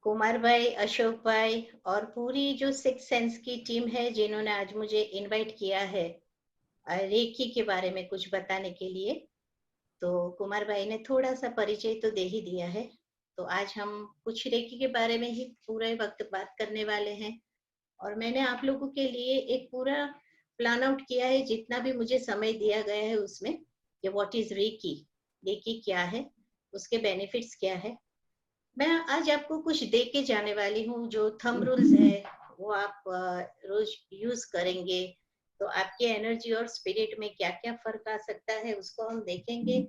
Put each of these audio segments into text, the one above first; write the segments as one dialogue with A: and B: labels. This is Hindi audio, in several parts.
A: कुमार भाई, अशोक भाई और पूरी जो सिक्स सेंस की टीम है जिन्होंने आज मुझे इनवाइट किया है रेकी के बारे में कुछ बताने के लिए। तो कुमार भाई ने थोड़ा सा परिचय तो दे ही दिया है। तो आज हम कुछ रेकी के बारे में ही पूरे वक्त बात करने वाले हैं। और मैंने आप लोगों के लिए एक पूरा प्लान आउट किया है, जितना भी मुझे समय दिया गया है उसमें, कि व्हाट इज रेकी, रेकी क्या है, उसके बेनिफिट्स क्या है। मैं आज आपको कुछ दे के जाने वाली हूँ, जो थंब रूल्स है वो आप रोज यूज करेंगे तो आपके एनर्जी और स्पिरिट में क्या क्या फर्क आ सकता है उसको हम देखेंगे।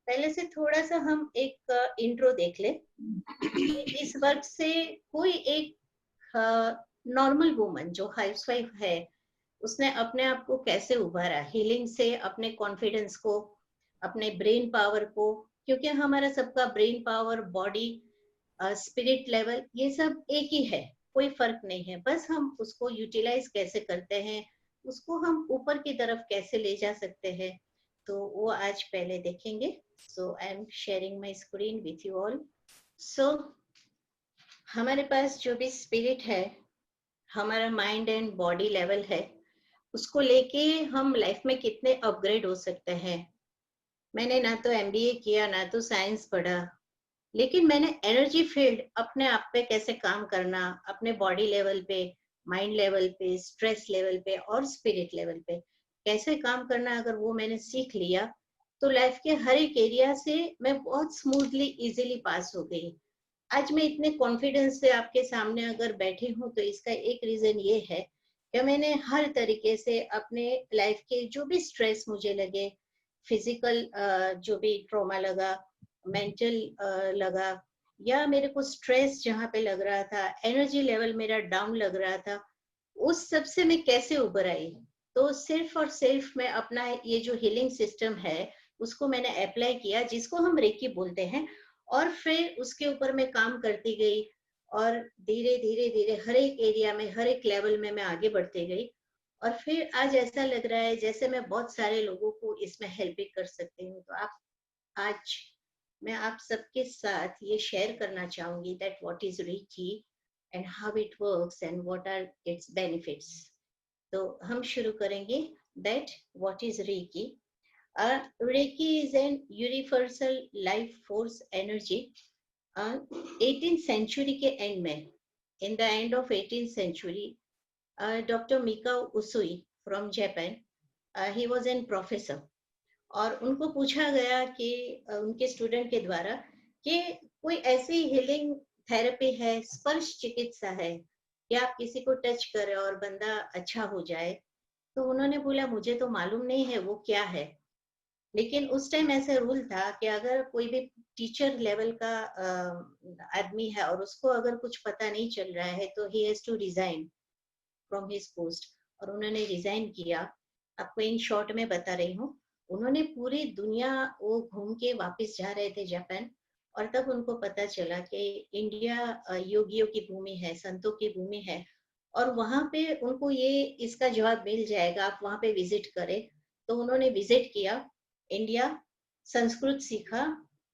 A: पहले से थोड़ा सा हम एक इंट्रो देख ले। इस वर्क से कोई एक नॉर्मल वुमन जो हाउसवाइफ है, उसने अपने आप को कैसे उभारा हीलिंग से, अपने कॉन्फिडेंस को, अपने ब्रेन पावर को। क्योंकि हमारा सबका brain power, body, spirit level, ये सब एक ही है, कोई फर्क नहीं है। बस हम उसको यूटिलाइज कैसे करते हैं, उसको हम ऊपर की तरफ कैसे ले जा सकते हैं, तो वो आज पहले देखेंगे। So I am sharing my screen with you all. So हमारे पास जो भी स्पिरिट है, हमारा माइंड एंड बॉडी लेवल है, उसको लेके हम लाइफ में कितने अपग्रेड हो सकते हैं। मैंने ना तो एमबीए किया, ना तो साइंस पढ़ा, लेकिन मैंने एनर्जी फील्ड अपने आप पे कैसे काम करना, अपने बॉडी लेवल पे, माइंड लेवल पे, स्ट्रेस लेवल पे और स्पिरिट लेवल पे कैसे काम करना, अगर वो मैंने सीख लिया तो लाइफ के हर एक एरिया से मैं बहुत स्मूथली इजीली पास हो गई। आज मैं इतने कॉन्फिडेंस से आपके सामने अगर बैठी हूँ तो इसका एक रीजन ये है कि मैंने हर तरीके से अपने लाइफ के जो भी स्ट्रेस मुझे लगे, फिजिकल जो भी ट्रॉमा लगा, मेंटल लगा, या मेरे को स्ट्रेस जहाँ पे लग रहा था, एनर्जी लेवल मेरा डाउन लग रहा था, उस सब से मैं कैसे उबर आई। तो सिर्फ और सिर्फ मैं अपना ये जो हीलिंग सिस्टम है उसको मैंने अप्लाई किया, जिसको हम रेकी बोलते हैं। और फिर उसके ऊपर मैं काम करती गई और धीरे धीरे धीरे हर एक एरिया में, हर एक लेवल में मैं आगे बढ़ती गई। और फिर आज ऐसा लग रहा है जैसे मैं बहुत सारे लोगों को इसमें हेल्प भी कर सकती हूँ। तो आप आज मैं आप सबके साथ ये शेयर करना चाहूंगी that what is reiki and how it works and what are its benefits. तो हम शुरू करेंगे that what is reiki. Reiki is an universal life force energy. 18th century के एंड में, in the end of 18th century, doctor Mikao Usui from Japan, he was an professor. और उनको पूछा गया कि उनके स्टूडेंट के द्वारा कि कोई ऐसी हीलिंग थेरेपी है, स्पर्श चिकित्सा है, कि आप किसी को टच करें और बंदा अच्छा हो जाए। तो उन्होंने बोला मुझे तो मालूम नहीं है वो क्या है। लेकिन उस टाइम ऐसा रूल था कि अगर कोई भी टीचर लेवल का आदमी है और उसको अगर कुछ पता नहीं चल रहा है तो he has to resign from his post. और उन्होंने रिजाइन किया। आपको इन शॉर्ट में बता रही हूँ। उन्होंने पूरी दुनिया वो घूम के वापस जा रहे थे जापान। और तब उनको पता चला कि इंडिया योगियों की भूमि है, संतों की भूमि है। और वहां पे उनको ये इसका जवाब मिल जाएगा, आप वहां पे विजिट करें। तो उन्होंने विजिट किया इंडिया, संस्कृत सीखा।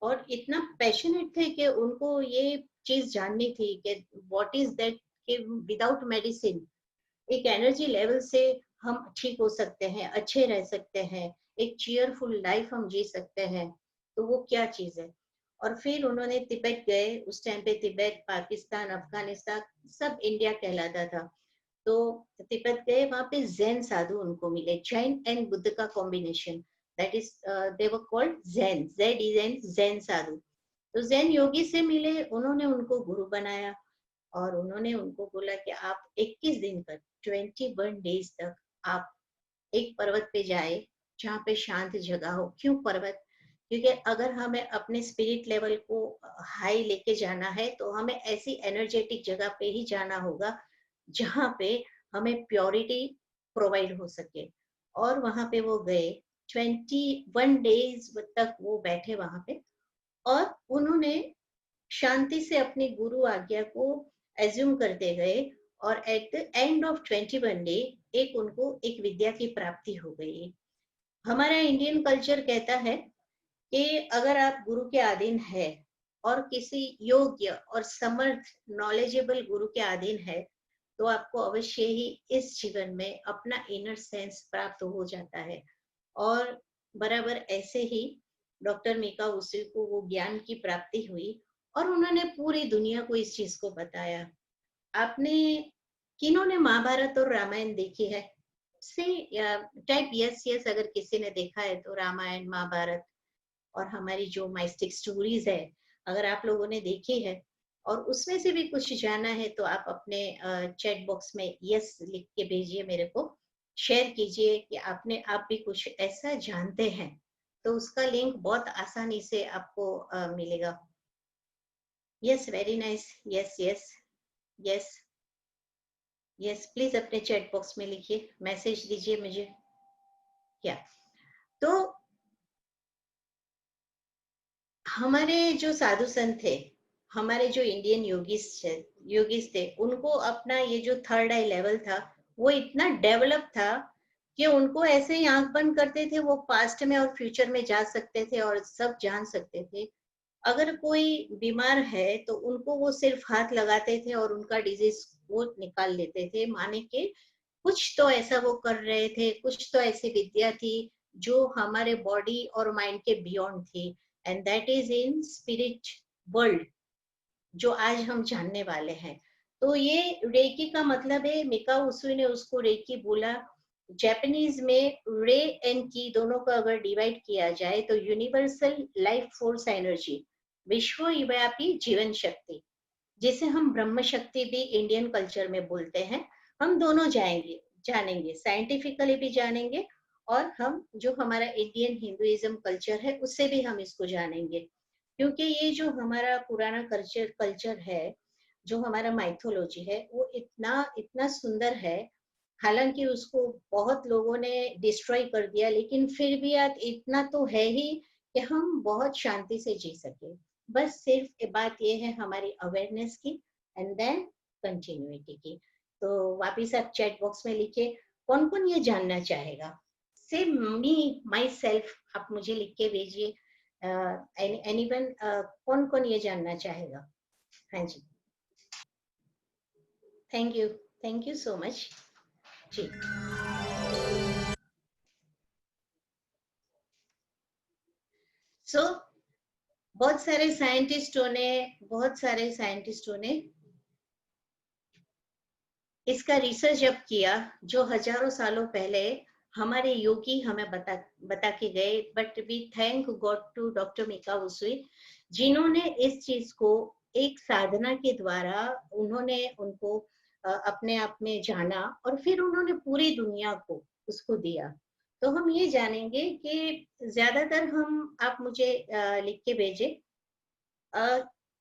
A: और इतना पैशनेट थे कि उनको ये चीज जाननी थी कि व्हाट इज दैट, कि विदाउट मेडिसिन एक एनर्जी लेवल से हम ठीक हो सकते हैं, अच्छे रह सकते हैं, एक चीयरफुल लाइफ हम जी सकते हैं। तो वो क्या चीज है। और फिर उन्होंने तिब्बत गए। उस टाइम पे तिब्बत, पाकिस्तान, अफगानिस्तान सब इंडिया कहलाता था। तो तिब्बत गए, वहां पे जैन साधु उनको मिले, जैन एंड बुद्ध का combination, that is they were called Zen, जेड इज एन जैन साधु। तो जैन योगी से मिले, उन्होंने उनको गुरु बनाया। और उन्होंने उनको बोला कि आप 21 दिन तक, 21 डेज तक आप एक पर्वत पे जाए जहाँ पे शांत जगह हो। क्यों पर्वत? क्योंकि अगर हमें अपने स्पिरिट लेवल को हाई लेके जाना है तो हमें ऐसी एनर्जेटिक जगह पे ही जाना होगा जहाँ पे हमें प्योरिटी प्रोवाइड हो सके। और वहां पे वो गए, 21 डेज तक वो बैठे वहां पे। और उन्होंने शांति से अपनी गुरु आज्ञा को एज्यूम करते गए। और at the end of 21 day एक उनको एक विद्या की प्राप्ति हो गई। हमारा इंडियन कल्चर कहता है कि अगर आप गुरु के अधीन है और किसी योग्य और समर्थ नॉलेजेबल गुरु के अधीन है, तो आपको अवश्य ही इस जीवन में अपना इनर सेंस प्राप्त हो जाता है। और बराबर ऐसे ही डॉक्टर मीका उसी को वो ज्ञान की प्राप्ति हुई और उन्होंने पूरी दुनिया को इस चीज को बताया। आपने किन्होंने महाभारत और रामायण देखी है? से टाइप यस यस अगर किसी ने देखा है तो रामायण महाभारत और हमारी जो माइस्टिक स्टोरीज है, अगर आप लोगों ने देखी है और उसमें से भी कुछ जाना है तो आप अपने चैट बॉक्स में यस लिख के भेजिए मेरे को, शेयर कीजिए कि आपने आप भी कुछ ऐसा जानते हैं, तो उसका लिंक बहुत आसानी से आपको मिलेगा। Yes, very nice, yes yes yes yes, please अपने चैट बॉक्स में लिखिए, मैसेज दीजिए मुझे। क्या तो हमारे जो साधु संत थे, हमारे जो इंडियन योगीस थे, उनको अपना ये जो थर्ड आई लेवल था वो इतना डेवलप था कि उनको ऐसे ही आंख बंद करते थे, वो पास्ट में और फ्यूचर में जा सकते थे और सब जान सकते थे। अगर कोई बीमार है तो उनको वो सिर्फ हाथ लगाते थे और उनका डिजीज वो निकाल लेते थे, माने के कुछ तो ऐसा वो कर रहे थे, कुछ तो ऐसी विद्या थी जो हमारे बॉडी और माइंड के बियॉन्ड थी। And that is in spirit world, जो आज हम जानने वाले हैं। तो ये रेकी का मतलब है, मिका उसुई ने उसको रेकी बोला। जापानीज में रे एंड की दोनों को अगर डिवाइड किया जाए तो यूनिवर्सल लाइफ फोर्स एनर्जी, विश्वव्यापी जीवन शक्ति, जिसे हम ब्रह्म शक्ति भी इंडियन कल्चर में बोलते हैं, हम दोनों जानेंगे, साइंटिफिकली भी जानेंगे और हम जो हमारा इंडियन हिंदुइज्म कल्चर है उससे भी हम इसको जानेंगे। क्योंकि ये जो हमारा पुराना कल्चर कल्चर है, जो हमारा माइथोलॉजी है, वो इतना इतना सुंदर है। हालांकि उसको बहुत लोगों ने डिस्ट्रॉय कर दिया, लेकिन फिर भी आज इतना तो है ही कि हम बहुत शांति से जी सके। बस सिर्फ बात ये है हमारी अवेयरनेस की एंड देन कंटिन्यूटी की। तो वापिस आप चैट बॉक्स में लिखिए कौन कौन ये जानना चाहेगा। से मी माई सेल्फ आप मुझे लिख के भेजिए। एनीवन कौन कौन ये जानना चाहेगा? हाँ जी, thank you, thank you so much जी। सो बहुत सारे साइंटिस्टों ने इसका रिसर्च जब किया, जो हजारों सालों पहले हमारे योगी हमें बता के गए। But we thank God to doctor Mikao Usui, जिन्होंने इस चीज को एक साधना के द्वारा उन्होंने उनको अपने आप में जाना और फिर उन्होंने पूरी दुनिया को उसको दिया। तो हम ये जानेंगे कि ज्यादातर हम आप मुझे लिख के भेजे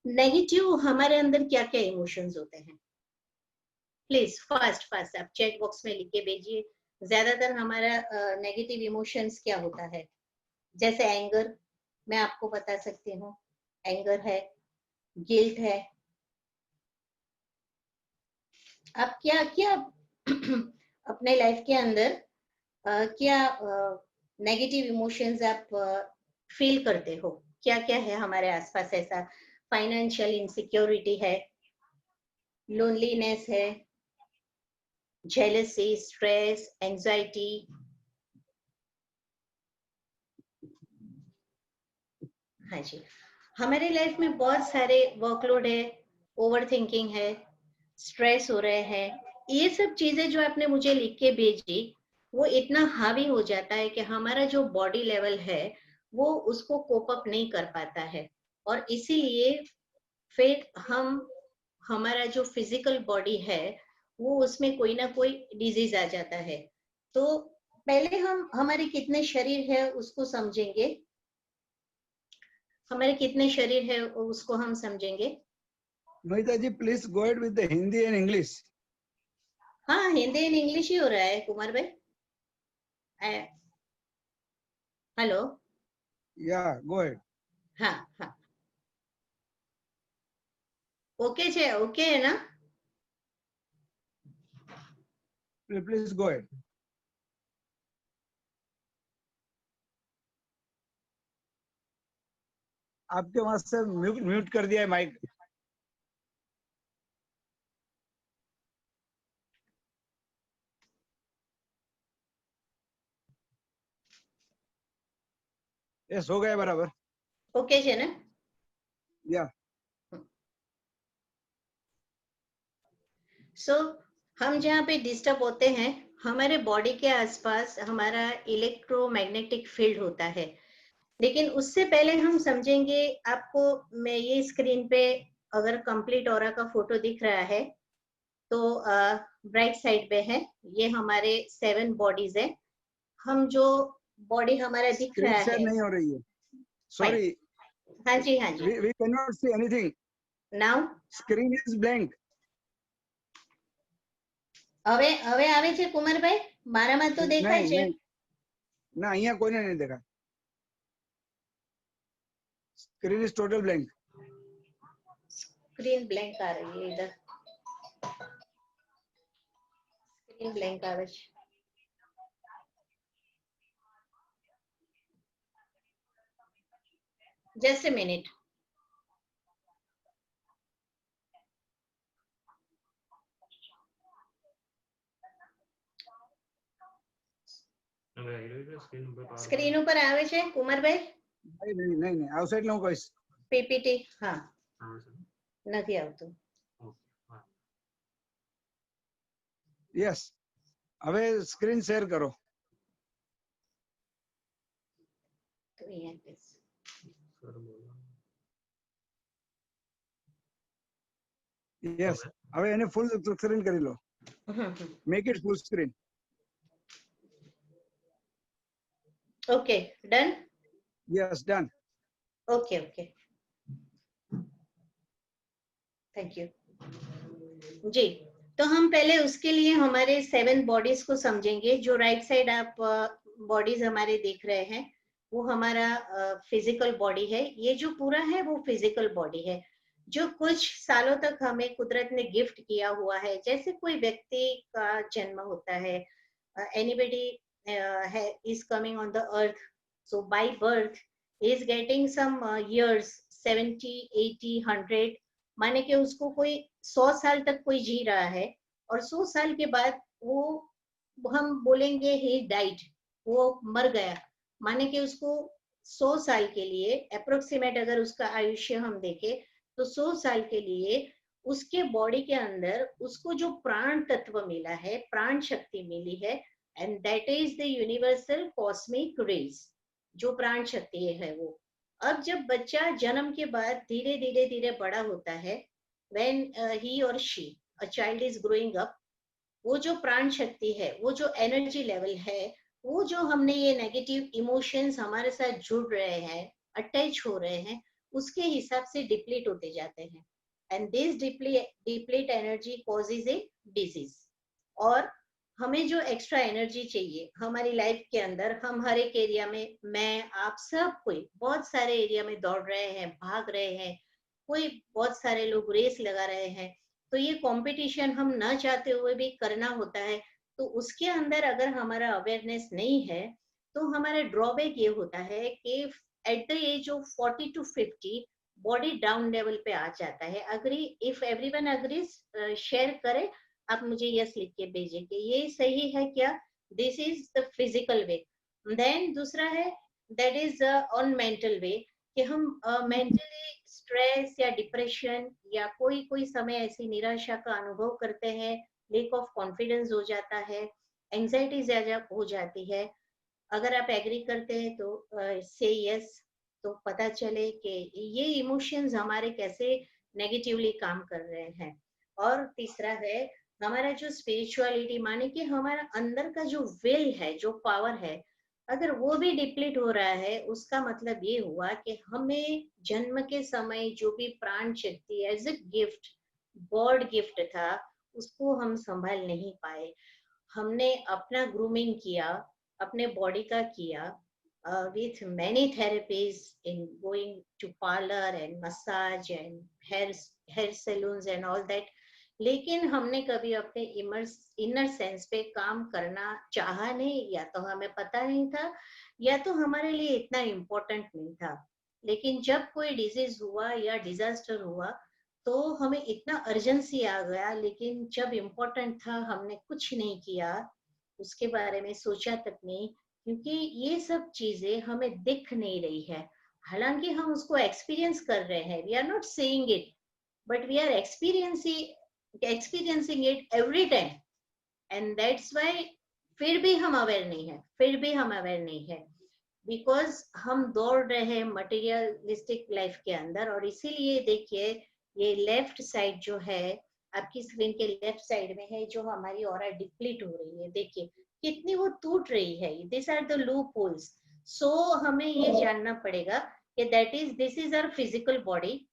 A: नेगेटिव हमारे अंदर क्या क्या इमोशंस होते हैं। प्लीज फास्ट फास्ट आप चैट बॉक्स में लिख के भेजिए। ज्यादातर हमारा नेगेटिव इमोशंस क्या होता है? जैसे एंगर, मैं आपको बता सकती हूँ, एंगर है, गिल्ट है। आप क्या क्या अपने लाइफ के अंदर क्या नेगेटिव इमोशंस आप फील करते हो? क्या क्या है हमारे आसपास ऐसा? फाइनेंशियल इनसिक्योरिटी है, लोनलीनेस है, जेलसी, स्ट्रेस, एंजाइटी। हाँ जी, हमारे लाइफ में बहुत सारे वर्कलोड है, ओवर थिंकिंग है, स्ट्रेस हो रहे हैं। ये सब चीजें जो आपने मुझे लिख के भेजी, वो इतना हावी हो जाता है कि हमारा जो बॉडी लेवल है वो उसको कोप अप नहीं कर पाता है। और इसीलिए फिर हम हमारा जो फिजिकल बॉडी है वो उसमें कोई ना कोई डिजीज आ जाता है। तो पहले हम हमारे कितने शरीर है उसको समझेंगे, हमारे कितने शरीर है उसको हम समझेंगे।
B: Mohita ji, please go ahead with the Hindi and English.
A: हाँ, हिंदी एंड इंग्लिश ही हो रहा है कुमार भाई। हेलो।
B: Yeah, go ahead.
A: हाँ हाँ, ओके છે, ओके है ना?
B: Please go ahead. आपके वहां से म्यूट कर दिया है माइक। यस, हो गया बराबर।
A: ओके છે ને?
B: या
A: सो हम जहाँ पे डिस्टर्ब होते हैं, हमारे बॉडी के आसपास हमारा इलेक्ट्रोमैग्नेटिक फील्ड होता है। लेकिन उससे पहले हम समझेंगे, आपको मैं ये स्क्रीन पे अगर कंप्लीट ऑरा का फोटो दिख रहा है तो ब्राइट साइड पे है, ये हमारे 7 बॉडीज है। हम जो बॉडी हमारा दिख
B: स्क्रीन
A: रहा
B: शेयर
A: है,
B: नहीं हो रही है,
A: फाइन।
B: सॉरी।
A: हाँ जी, हाँ जी।
B: we cannot see anything,
A: now
B: screen is blank.
A: હવે હવે આવે છે કુમારભાઈ? મારામાં તો દેખાય
B: नहीं
A: છે।
B: नहीं ना, અહીંયા કોઈને नहीं देखा, screen is total blank.
A: Screen blank आ रही है इधर, स्क्रीन ब्लैंक આવે છે। Just a minute. સ્ક્રીન ઉપર આવે છે કુમારભાઈ?
B: नहीं नहीं नहीं नहीं, outside નો કહીશ।
A: પીપીટી હા નથી આવતું।
B: यस, હવે સ્ક્રીન શેર કરો।
A: તો અહીંયા पे
B: यस, હવે એને ફૂલ સ્ક્રીન કરી લો, make it full screen.
A: Okay done.
B: Yes done.
A: Okay okay, thank you जी। तो हम पहले उसके लिए हमारे 7 बॉडीज को समझेंगे। जो राइट साइड आप बॉडीज हमारे देख रहे हैं, वो हमारा फिजिकल बॉडी है। ये जो पूरा है वो फिजिकल बॉडी है, जो कुछ सालों तक हमें कुदरत ने गिफ्ट किया हुआ है। जैसे कोई व्यक्ति का जन्म होता है, anybody is coming on the earth, so by birth he is getting some years, 70 80 100, माने कि उसको कोई 100 साल तक कोई जी रहा है, और 100 साल के बाद वो हम बोलेंगे ही डाइड, वो मर गया। माने कि उसको 100 साल के लिए अप्रोक्सीमेट अगर उसका आयुष्य हम देखें तो 100 साल के लिए उसके बॉडी के अंदर उसको जो प्राण तत्व मिला है, प्राण शक्ति मिली है, and that is the universal cosmic rays, जो प्राण शक्ति है वो। अब जब बच्चा जन्म के बाद धीरे धीरे धीरे बड़ा होता है, when he or she a child is growing up, वो जो प्राण शक्ति है, वो जो एनर्जी लेवल है, वो जो हमने ये नेगेटिव इमोशंस हमारे साथ जुड़ रहे हैं, अटैच हो रहे हैं, उसके हिसाब से डिप्लीट होते जाते हैं। And this deplete energy causes a disease. और हमें जो एक्स्ट्रा एनर्जी चाहिए हमारी लाइफ के अंदर, हम हर एक एरिया में, मैं आप सब कोई बहुत सारे एरिया में दौड़ रहे हैं, भाग रहे हैं, कोई बहुत सारे लोग रेस लगा रहे हैं, तो ये कंपटीशन हम न चाहते हुए भी करना होता है। तो उसके अंदर अगर हमारा अवेयरनेस नहीं है, तो हमारा ड्रॉबैक ये होता है कि at the age of 40 to 50 body down level पे आ जाता है। Agree, if everyone agrees share करे, आप मुझे यस लिख के भेजें कि ये सही है क्या। This is the physical way. Then दूसरा है, that is on mental way, कि हम मेंटली स्ट्रेस या डिप्रेशन या कोई कोई समय ऐसी निराशा का अनुभव करते हैं, लेक ऑफ कॉन्फिडेंस हो जाता है, एंजाइटी ज्यादा हो जाती है। अगर आप एग्री करते हैं तो से यस, तो पता चले कि ये इमोशंस हमारे कैसे नेगेटिवली काम कर रहे हैं। और तीसरा है हमारा जो स्पिरिचुअलिटी, माने कि हमारा अंदर का जो विल है, जो पावर है, अगर वो भी डिप्लीट हो रहा है, उसका मतलब ये हुआ कि हमें जन्म के समय जो भी प्राण शक्ति as a gift, god gift था, उसको हम संभाल नहीं पाए। हमने अपना ग्रूमिंग किया, अपने बॉडी का किया, with many therapies in going to parlor and massage and hair salons and all that, लेकिन हमने कभी अपने इनर सेंस पे काम करना चाहा नहीं, या तो हमें पता नहीं था, या तो हमारे लिए इतना इम्पोर्टेंट नहीं था। लेकिन जब कोई डिजीज हुआ या डिजास्टर हुआ तो हमें इतना अर्जेंसी आ गया, लेकिन जब इम्पोर्टेंट था हमने कुछ नहीं किया, उसके बारे में सोचा तक नहीं, क्योंकि ये सब चीजें हमें दिख नहीं रही है। हालांकि हम उसको एक्सपीरियंस कर रहे हैं, we are not saying it, but we are experiencing it every time, and that's why फिर भी हम अवेयर नहीं है, फिर भी हम अवेयर नहीं है, बिकॉज हम दौड़ रहे हैं मटेरियलिस्टिक लाइफ के अंदर। और इसीलिए देखिए, ये लेफ्ट साइड जो है आपकी स्क्रीन के लेफ्ट साइड में है, जो हमारी ऑरा डिप्लीट हो रही है, देखिए कितनी वो टूट रही है। This are the loopholes. सो हमें ये जानना पड़ेगा कि that is this is our physical body.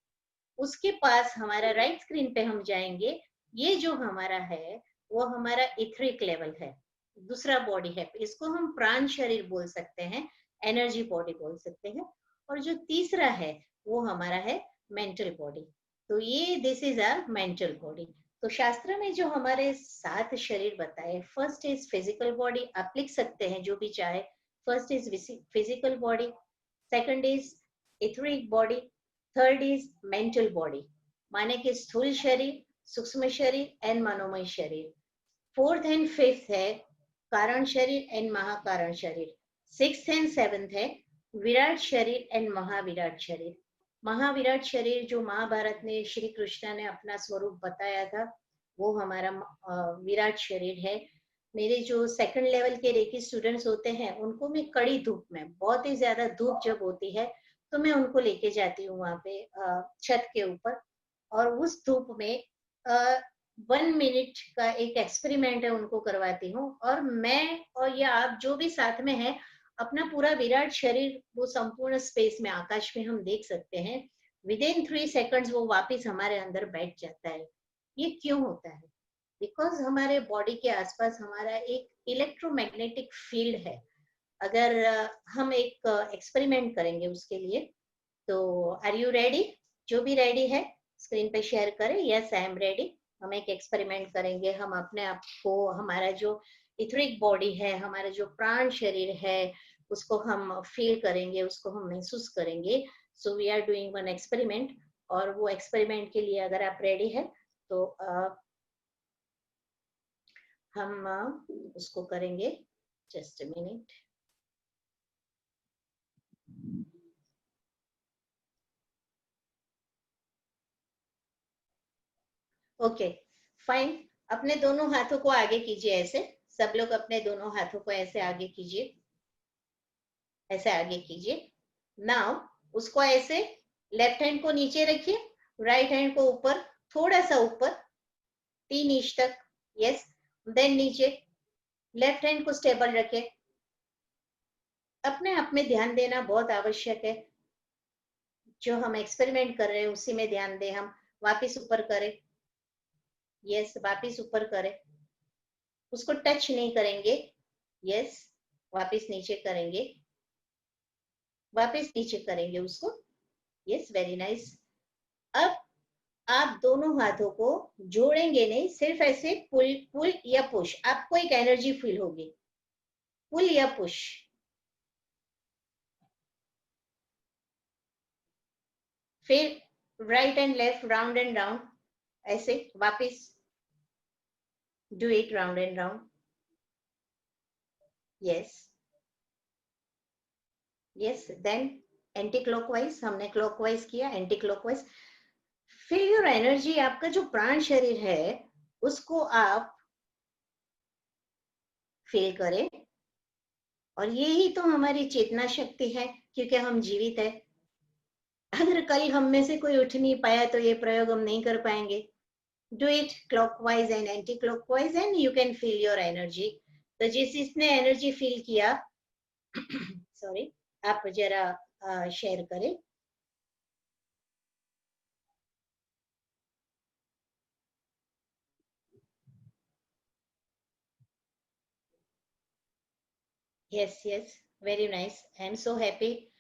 A: उसके पास हमारा राइट स्क्रीन पे हम जाएंगे, ये जो हमारा है वो हमारा इथरिक लेवल है, दूसरा बॉडी है, इसको हम प्राण शरीर बोल सकते हैं, एनर्जी बॉडी बोल सकते हैं। और जो तीसरा है वो हमारा है मेंटल बॉडी। तो ये this is a mental body. तो शास्त्र में जो हमारे 7 शरीर बताए, फर्स्ट इज फिजिकल बॉडी, आप लिख सकते हैं जो भी चाहे। First is physical body, second is etheric body, third is mental body, माने कि स्थूल शरीर, सूक्ष्म शरीर एंड मनोमय शरीर। फोर्थ एंड फिफ्थ है कारण शरीर एंड महाकारण शरीर। सिक्स्थ एंड सेवेंथ है विराट शरीर एंड महाविराट शरीर। महाविराट शरीर जो महाभारत में श्री कृष्ण ने अपना स्वरूप बताया था, वो हमारा विराट शरीर है। मेरे जो सेकंड लेवल के रेकी स्टूडेंट्स होते हैं, उनको मैं कड़ी धूप में, बहुत ही ज्यादा धूप जब होती है तो मैं उनको लेके जाती हूँ वहां पे छत के ऊपर, और उस धूप में 1 मिनट का एक एक्सपेरिमेंट है उनको करवाती हूँ। और मैं और या आप जो भी साथ में है, अपना पूरा विराट शरीर वो संपूर्ण स्पेस में, आकाश में हम देख सकते हैं। विद इन 3 सेकंड्स वो वापिस हमारे अंदर बैठ जाता है। ये क्यों होता है? बिकॉज हमारे बॉडी के आसपास हमारा एक इलेक्ट्रोमैग्नेटिक फील्ड है। अगर हम एक एक्सपेरिमेंट करेंगे उसके लिए, तो आर यू रेडी? जो भी रेडी है स्क्रीन पे शेयर करें। Yes, I am ready. हम एक एक्सपेरिमेंट करेंगे। हम अपने आप को, हमारा जो इथरिक बॉडी है, हमारा जो प्राण शरीर है, उसको हम फील करेंगे, उसको हम महसूस करेंगे। So we are doing one experiment. और वो एक्सपेरिमेंट के लिए अगर आप रेडी है तो हम उसको करेंगे। Just a minute. Okay, fine. अपने दोनों हाथों को आगे कीजिए ऐसे। सब लोग अपने दोनों हाथों को ऐसे आगे कीजिए, ऐसे आगे कीजिए। नाउ उसको ऐसे, लेफ्ट हैंड को नीचे रखिए, राइट हैंड को ऊपर, थोड़ा सा ऊपर, 3 इंच तक। यस, देन नीचे। लेफ्ट हैंड को स्टेबल रखें। अपने आप में ध्यान देना बहुत आवश्यक है। जो हम एक्सपेरिमेंट कर रहे हैं उसी में ध्यान दें हम। वापिस ऊपर करें। यस, वापिस ऊपर करें। उसको टच नहीं करेंगे। यस, वापिस नीचे करेंगे, वापिस नीचे करेंगे उसको। Yes, very nice. अब आप दोनों हाथों को जोड़ेंगे नहीं, सिर्फ ऐसे पुल पुल या पुश, आपको एक एनर्जी फील होगी, पुल या पुश। फिर right and left, round and round, ऐसे वापिस do it, round and round. Yes, yes, then anticlockwise. हमने क्लॉकवाइज किया, anticlockwise. Feel your energy. आपका जो प्राण शरीर है उसको आप फील करें। और यही तो हमारी चेतना शक्ति है, क्योंकि हम जीवित है। अगर कल हम में से कोई उठ नहीं पाया तो ये प्रयोग हम नहीं कर पाएंगे। Do it clockwise and anti clockwise and you can feel your energy. तो जिसने एनर्जी फील किया, सॉरी, आप जरा शेयर करें। Yes, yes, very nice. I am so happy.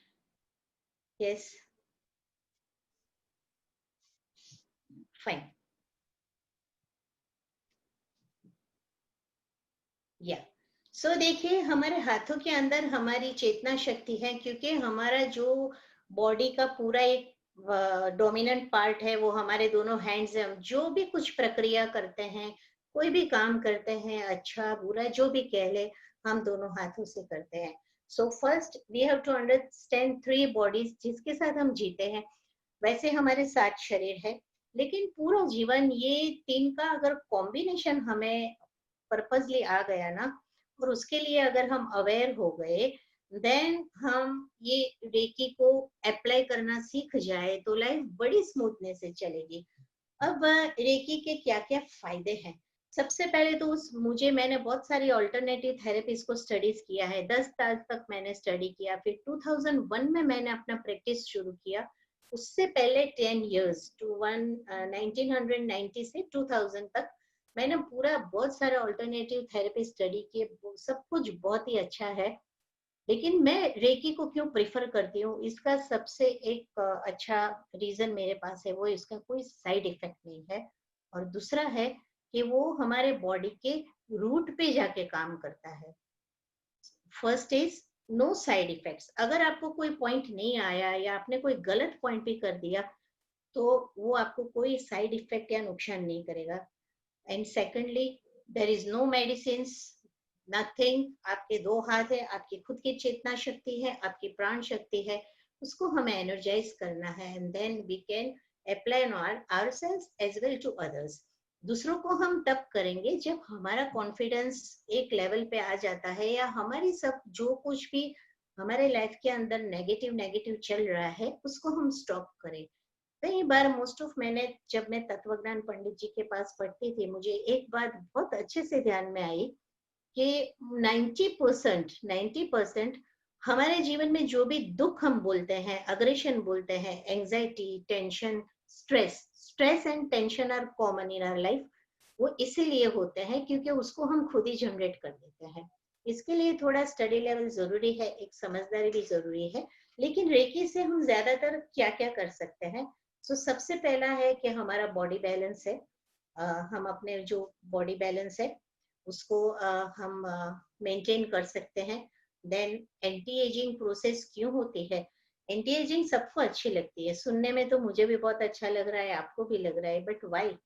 A: Yes, fine. या सो देखिए, हमारे हाथों के अंदर हमारी चेतना शक्ति है, क्योंकि हमारा जो बॉडी का पूरा एक डोमिनेंट पार्ट है, वो हमारे दोनों हैंड्स हैं। हम जो भी कुछ प्रक्रिया करते हैं, कोई भी काम करते हैं, अच्छा बुरा जो भी कह ले, हम दोनों हाथों से करते हैं। So first we have to understand three bodies जिसके साथ हम जीते हैं। वैसे हमारे 7 शरीर है, लेकिन पूरा जीवन ये 3 का अगर कॉम्बिनेशन हमें पर्पसली आ गया ना, और उसके लिए अगर हम अवेयर हो गए, देन हम ये रेकी को अप्लाई करना सीख जाए तो लाइफ बड़ी स्मूथनेस से चलेगी। अब रेकी के क्या क्या फायदे हैं? सबसे पहले तो मैंने बहुत सारी ऑल्टरनेटिव थेरेपीज को स्टडीज किया है। 10 साल तक मैंने स्टडी किया, फिर 2001 में मैंने अपना प्रैक्टिस शुरू किया। उससे पहले 10 इयर्स टू 1990 से 2000 तक मैंने पूरा बहुत सारे ऑल्टरनेटिव थेरेपी स्टडी किए। सब कुछ बहुत ही अच्छा है, लेकिन मैं रेकी को क्यों प्रिफर करती हूँ, इसका सबसे एक अच्छा रीजन मेरे पास है, वो इसका कोई साइड इफेक्ट नहीं है। और दूसरा है कि वो हमारे बॉडी के रूट पे जाके काम करता है। First is no side effects. अगर आपको कोई पॉइंट नहीं आया या आपने कोई गलत पॉइंट भी कर दिया, तो वो आपको कोई साइड इफेक्ट या नुकसान नहीं करेगा। And secondly, there is no medicine, nothing. आपके 2 हाथ है, आपकी खुद की चेतना शक्ति है, आपकी प्राण शक्ति है, उसको हमें एनर्जाइज करना है, and then we can apply on ourselves as well to others. दूसरों को हम तब करेंगे जब हमारा कॉन्फिडेंस एक लेवल पे आ जाता है, या हमारी सब जो कुछ भी हमारे लाइफ के अंदर नेगेटिव नेगेटिव चल रहा है उसको हम स्टॉप करें। कई बार मोस्ट ऑफ मैंने जब मैं तत्वज्ञान पंडित जी के पास पढ़ती थी, मुझे एक बात बहुत अच्छे से ध्यान में आई कि 90% हमारे जीवन में जो भी दुख हम बोलते हैं, अग्रेशन बोलते हैं, anxiety, tension, stress and tension are common in our life. वो इसीलिए होते हैं क्योंकि उसको हम खुद ही जनरेट कर देते हैं। इसके लिए थोड़ा स्टडी लेवल जरूरी है, एक समझदारी भी जरूरी है। लेकिन रेकी से हम ज्यादातर क्या क्या कर सकते हैं? सबसे पहला है कि हमारा बॉडी बैलेंस है। हम अपने जो बॉडी बैलेंस है उसको हम मेंटेन कर सकते हैं। देन एंटी एजिंग प्रोसेस क्यों होती है? एंटी एजिंग सबको अच्छी लगती है, सुनने में तो मुझे भी बहुत अच्छा लग रहा है, आपको भी लग रहा है, बट व्हाई?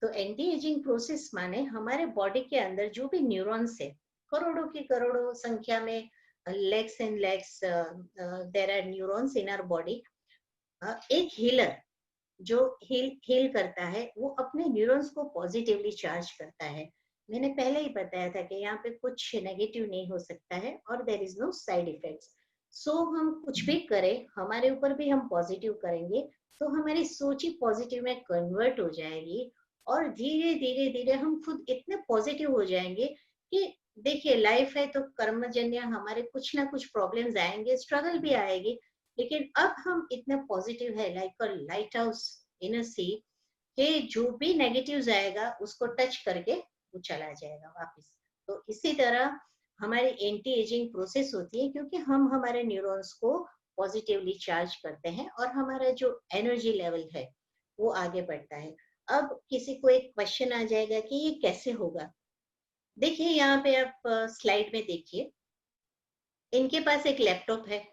A: तो एंटी एजिंग प्रोसेस माने हमारे बॉडी के अंदर जो भी न्यूरॉन्स है, करोड़ों की करोड़ों संख्या में, legs and legs there are neurons in our body. एक हीलर जो हील करता है वो अपने न्यूरॉन्स को पॉजिटिवली चार्ज करता है। मैंने पहले ही बताया था कि यहाँ पे कुछ नेगेटिव नहीं हो सकता है, और there is no side effects. हम कुछ भी करें, हमारे ऊपर भी हम पॉजिटिव करेंगे तो हमारी सोच ही पॉजिटिव में कन्वर्ट हो जाएगी, और धीरे धीरे धीरे हम खुद इतने पॉजिटिव हो जाएंगे कि देखिए, लाइफ है तो कर्मजन्य हमारे कुछ ना कुछ प्रॉब्लम्स आएंगे, स्ट्रगल भी आएगी, लेकिन अब हम इतने पॉजिटिव है, like a lighthouse in a sea, कि जो भी नेगेटिव्स आएगा उसको टच करके वो चला जाएगा वापस। तो इसी तरह हमारी एंटी एजिंग प्रोसेस होती है, क्योंकि हम हमारे न्यूरॉन्स को पॉजिटिवली चार्ज करते हैं और हमारा जो एनर्जी लेवल है वो आगे बढ़ता है। अब किसी को एक क्वेश्चन आ जाएगा कि ये कैसे होगा? देखिए, यहाँ पे आप स्लाइड में देखिए, इनके पास एक लैपटॉप है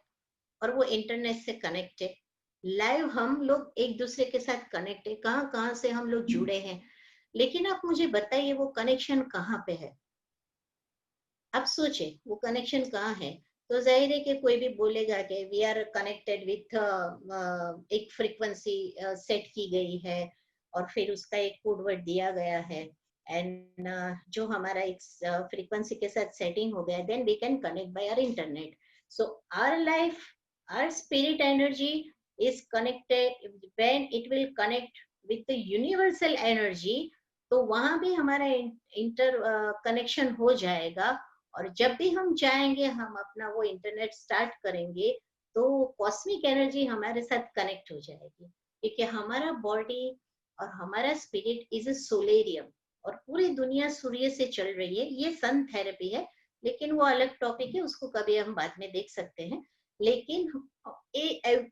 A: और वो इंटरनेट से कनेक्ट है। लाइव हम लोग एक दूसरे के साथ कनेक्ट है, कहाँ कहाँ से हम लोग जुड़े हैं। लेकिन आप मुझे बताइए वो कनेक्शन कहाँ पे है? आप सोचे वो कनेक्शन कहाँ है? तो जाहिर है कि कोई भी बोलेगा कि वी आर कनेक्टेड विथ एक फ्रीक्वेंसी सेट की गई है, और फिर उसका एक कोड वर्ड दिया गया है, एंड जो हमारा एक फ्रीक्वेंसी के साथ सेटिंग हो गया, then we can connect by our internet. So our life, our spirit energy is connected, when it will connect with the universal energy, तो वहां भी हमारा इंटर कनेक्शन हो जाएगा। और जब भी हम चाहेंगे हम अपना वो इंटरनेट स्टार्ट करेंगे, तो कॉस्मिक एनर्जी हमारे साथ कनेक्ट हो जाएगी, क्योंकि हमारा बॉडी और हमारा स्पिरिट इज अ सोलेरियम, और पूरी दुनिया सूर्य से चल रही है। ये सन थेरेपी है, लेकिन वो अलग टॉपिक है, उसको कभी हम बाद में देख सकते हैं। लेकिन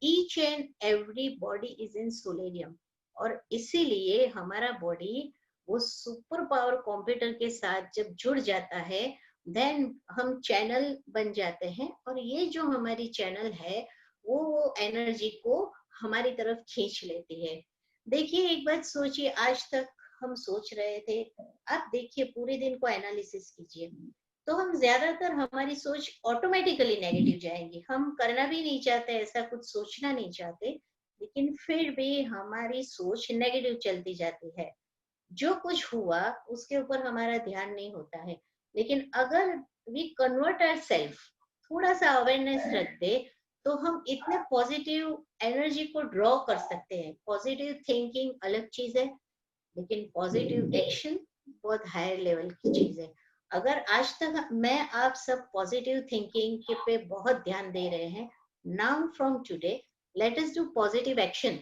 A: each and every body is in solarium, और इसीलिए हमारा बॉडी वो सुपर पावर कंप्यूटर के साथ जब जुड़ जाता है, देन हम चैनल बन जाते हैं। और ये जो हमारी चैनल है वो एनर्जी को हमारी तरफ खींच लेती है। देखिए एक बात सोचिए, आज तक हम सोच रहे थे, आप देखिए पूरे दिन को एनालिसिस कीजिए, तो हम ज्यादातर हमारी सोच ऑटोमेटिकली नेगेटिव जाएंगी। हम करना भी नहीं चाहते, ऐसा कुछ सोचना नहीं चाहते, लेकिन फिर भी हमारी सोच नेगेटिव चलती जाती है। जो कुछ हुआ उसके ऊपर हमारा ध्यान नहीं होता है। लेकिन अगर वी कन्वर्ट आवर सेल्फ, थोड़ा सा अवेयरनेस रख दे, तो हम इतने पॉजिटिव एनर्जी को ड्रॉ कर सकते हैं। पॉजिटिव थिंकिंग अलग चीज है, लेकिन पॉजिटिव एक्शन बहुत हायर लेवल की चीज है। अगर आज तक मैं आप सब पॉजिटिव थिंकिंग के पे बहुत ध्यान दे रहे हैं, now from today late us do positive action.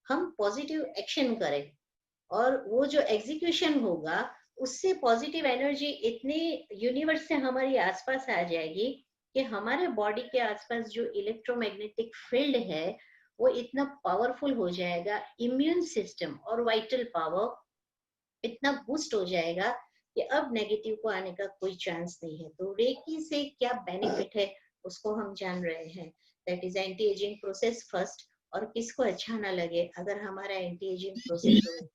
A: हम पॉजिटिव एक्शन करें, और वो जो एग्जीक्यूशन होगा उससे पॉजिटिव एनर्जी इतनी यूनिवर्स से हमारी आसपास आ जाएगी कि हमारे बॉडी के आसपास जो इलेक्ट्रोमैग्नेटिक फील्ड है वो इतना पावरफुल हो जाएगा, इम्यून सिस्टम और वाइटल पावर इतना बूस्ट हो जाएगा कि अब नेगेटिव को आने का कोई चांस नहीं है। तो रेकी से क्या बेनिफिट है उसको हम जान रहे हैं। That is anti ageing process first. और किसको अच्छा ना लगे अगर हमारा एंटी एजिंग प्रोसेस हो।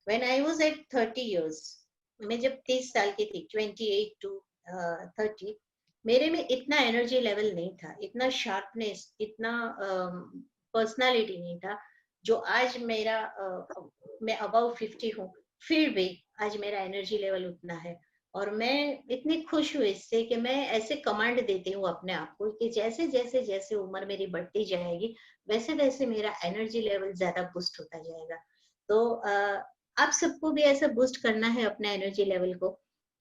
A: When I was at 30 years, मैं जब 30 साल की थी, 28 to 30, मेरे में इतना एनर्जी लेवल नहीं था, इतना शार्पनेस, इतना पर्सनालिटी नहीं था जो आज मेरा। मैं अबाउ 50 हूँ, फिर भी आज मेरा एनर्जी लेवल उतना है। और मैं इतनी खुश हूँ इससे कि मैं ऐसे कमांड देती हूँ अपने आप को कि जैसे जैसे जैसे उम्र मेरी बढ़ती जाएगी वैसे वैसे मेरा एनर्जी लेवल ज्यादा बूस्ट होता जाएगा। तो आप सबको भी ऐसा बूस्ट करना है अपने एनर्जी लेवल को।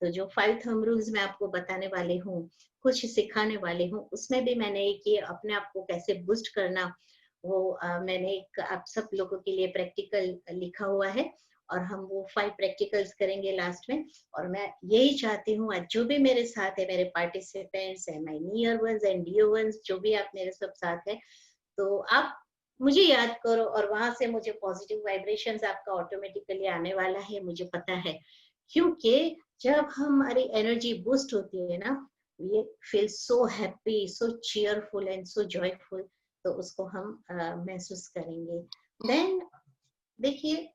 A: तो जो 5 थंब रूल्स मैं आपको बताने वाली हूँ, कुछ सिखाने वाली हूँ, उसमें भी मैंने एक ये अपने आप को कैसे बूस्ट करना, वो मैंने एक आप सब लोगों के लिए प्रैक्टिकल लिखा हुआ है। और हम वो 5 प्रैक्टिकल्स करेंगे लास्ट में। और मैं यही चाहती हूँ आज जो भी मेरे साथ है, मेरे पार्टिसिपेंट्स है, my near ones and dear ones, जो भी आप मेरे सब साथ है, तो आप मुझे याद करो और वहां से मुझे पॉजिटिव वाइब्रेशंस आपका ऑटोमेटिकली आने वाला है, मुझे पता है। क्योंकि जब हमारी एनर्जी बूस्ट होती है ना, we feel so happy, so cheerful and so joyful. तो उसको हम महसूस करेंगे। देन देखिए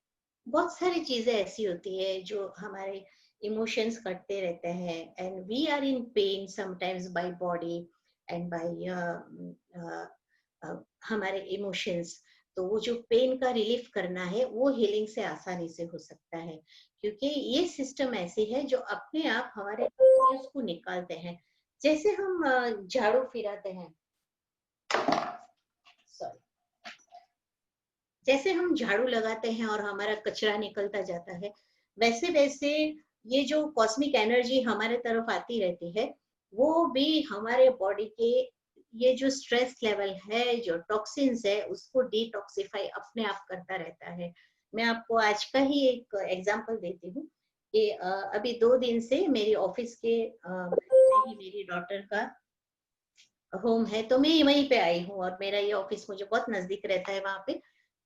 A: बहुत सारी चीजें ऐसी होती है जो हमारे इमोशंस करते रहते हैं, and we are in pain sometimes by body and by हमारे इमोशंस। तो वो जो पेन का रिलीफ करना है वो हीलिंग से आसानी से हो सकता है, क्योंकि ये सिस्टम ऐसी है जो अपने आप हमारे को निकालते हैं। जैसे हम झाड़ू फिराते हैं, सॉरी, जैसे हम झाड़ू लगाते हैं और हमारा कचरा निकलता जाता है, वैसे वैसे ये जो कॉस्मिक एनर्जी हमारे तरफ आती रहती है वो भी हमारे बॉडी के ये जो स्ट्रेस लेवल है, जो टॉक्सिन्स है, उसको डिटॉक्सिफाई अपने आप करता रहता है। मैं आपको आज का ही एक एग्जांपल देती हूँ कि अभी 2 दिन से मेरी ऑफिस के ही मेरी डॉटर का होम है, तो मैं वहीं पे आई हूँ। और मेरा ये ऑफिस मुझे बहुत नजदीक रहता है वहां पे।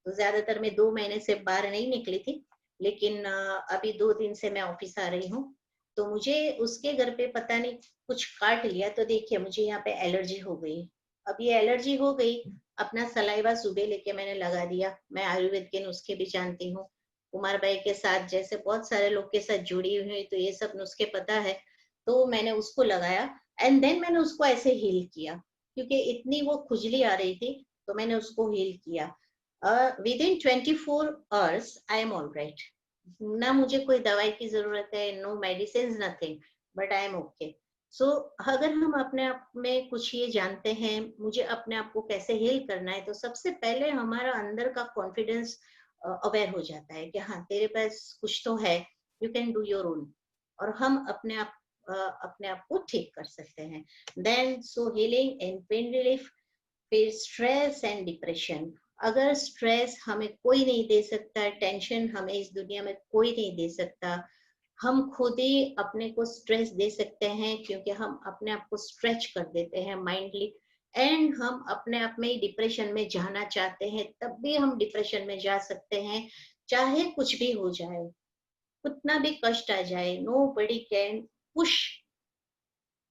A: तो ज्यादातर मैं 2 महीने से बाहर नहीं निकली थी, लेकिन अभी 2 दिन से मैं ऑफिस आ रही हूँ। तो मुझे उसके घर पे पता नहीं कुछ काट लिया, तो देखिए मुझे यहाँ पे एलर्जी हो गई। अब ये एलर्जी हो गई, अपना सलाइवा सुबह लेके मैंने लगा दिया। मैं आयुर्वेद के नुस्खे भी जानती हूँ, कुमार भाई के साथ जैसे बहुत सारे लोग के साथ जुड़ी हुई, तो ये सब नुस्खे पता है। तो मैंने उसको लगाया, एंड देन मैंने उसको ऐसे हील किया, क्योंकि इतनी वो खुजली आ रही थी, तो मैंने उसको हील किया। Within 24 hours I am all right. ना मुझे कोई दवाई की जरूरत है, no medicine, nothing, but I am okay. So अगर हम अपने आप में कुछ ये जानते हैं, मुझे अपने आप को कैसे हील करना है, तो सबसे पहले हमारा अंदर का कॉन्फिडेंस अवेयर हो जाता है कि हाँ तेरे पास कुछ तो है, you can do your own. और हम अपने आप को ठीक कर सकते हैं। Then so healing and pain relief. फिर स्ट्रेस एंड डिप्रेशन। अगर स्ट्रेस हमें कोई नहीं दे सकता, टेंशन हमें इस दुनिया में कोई नहीं दे सकता, हम खुद ही अपने को स्ट्रेस दे सकते हैं, क्योंकि हम अपने आप को स्ट्रेच कर देते हैं माइंडली। एंड हम अपने आप में ही डिप्रेशन में जाना चाहते हैं, तब भी हम डिप्रेशन में जा सकते हैं, चाहे कुछ भी हो जाए, कितना भी कष्ट आ जाए। Nobody can push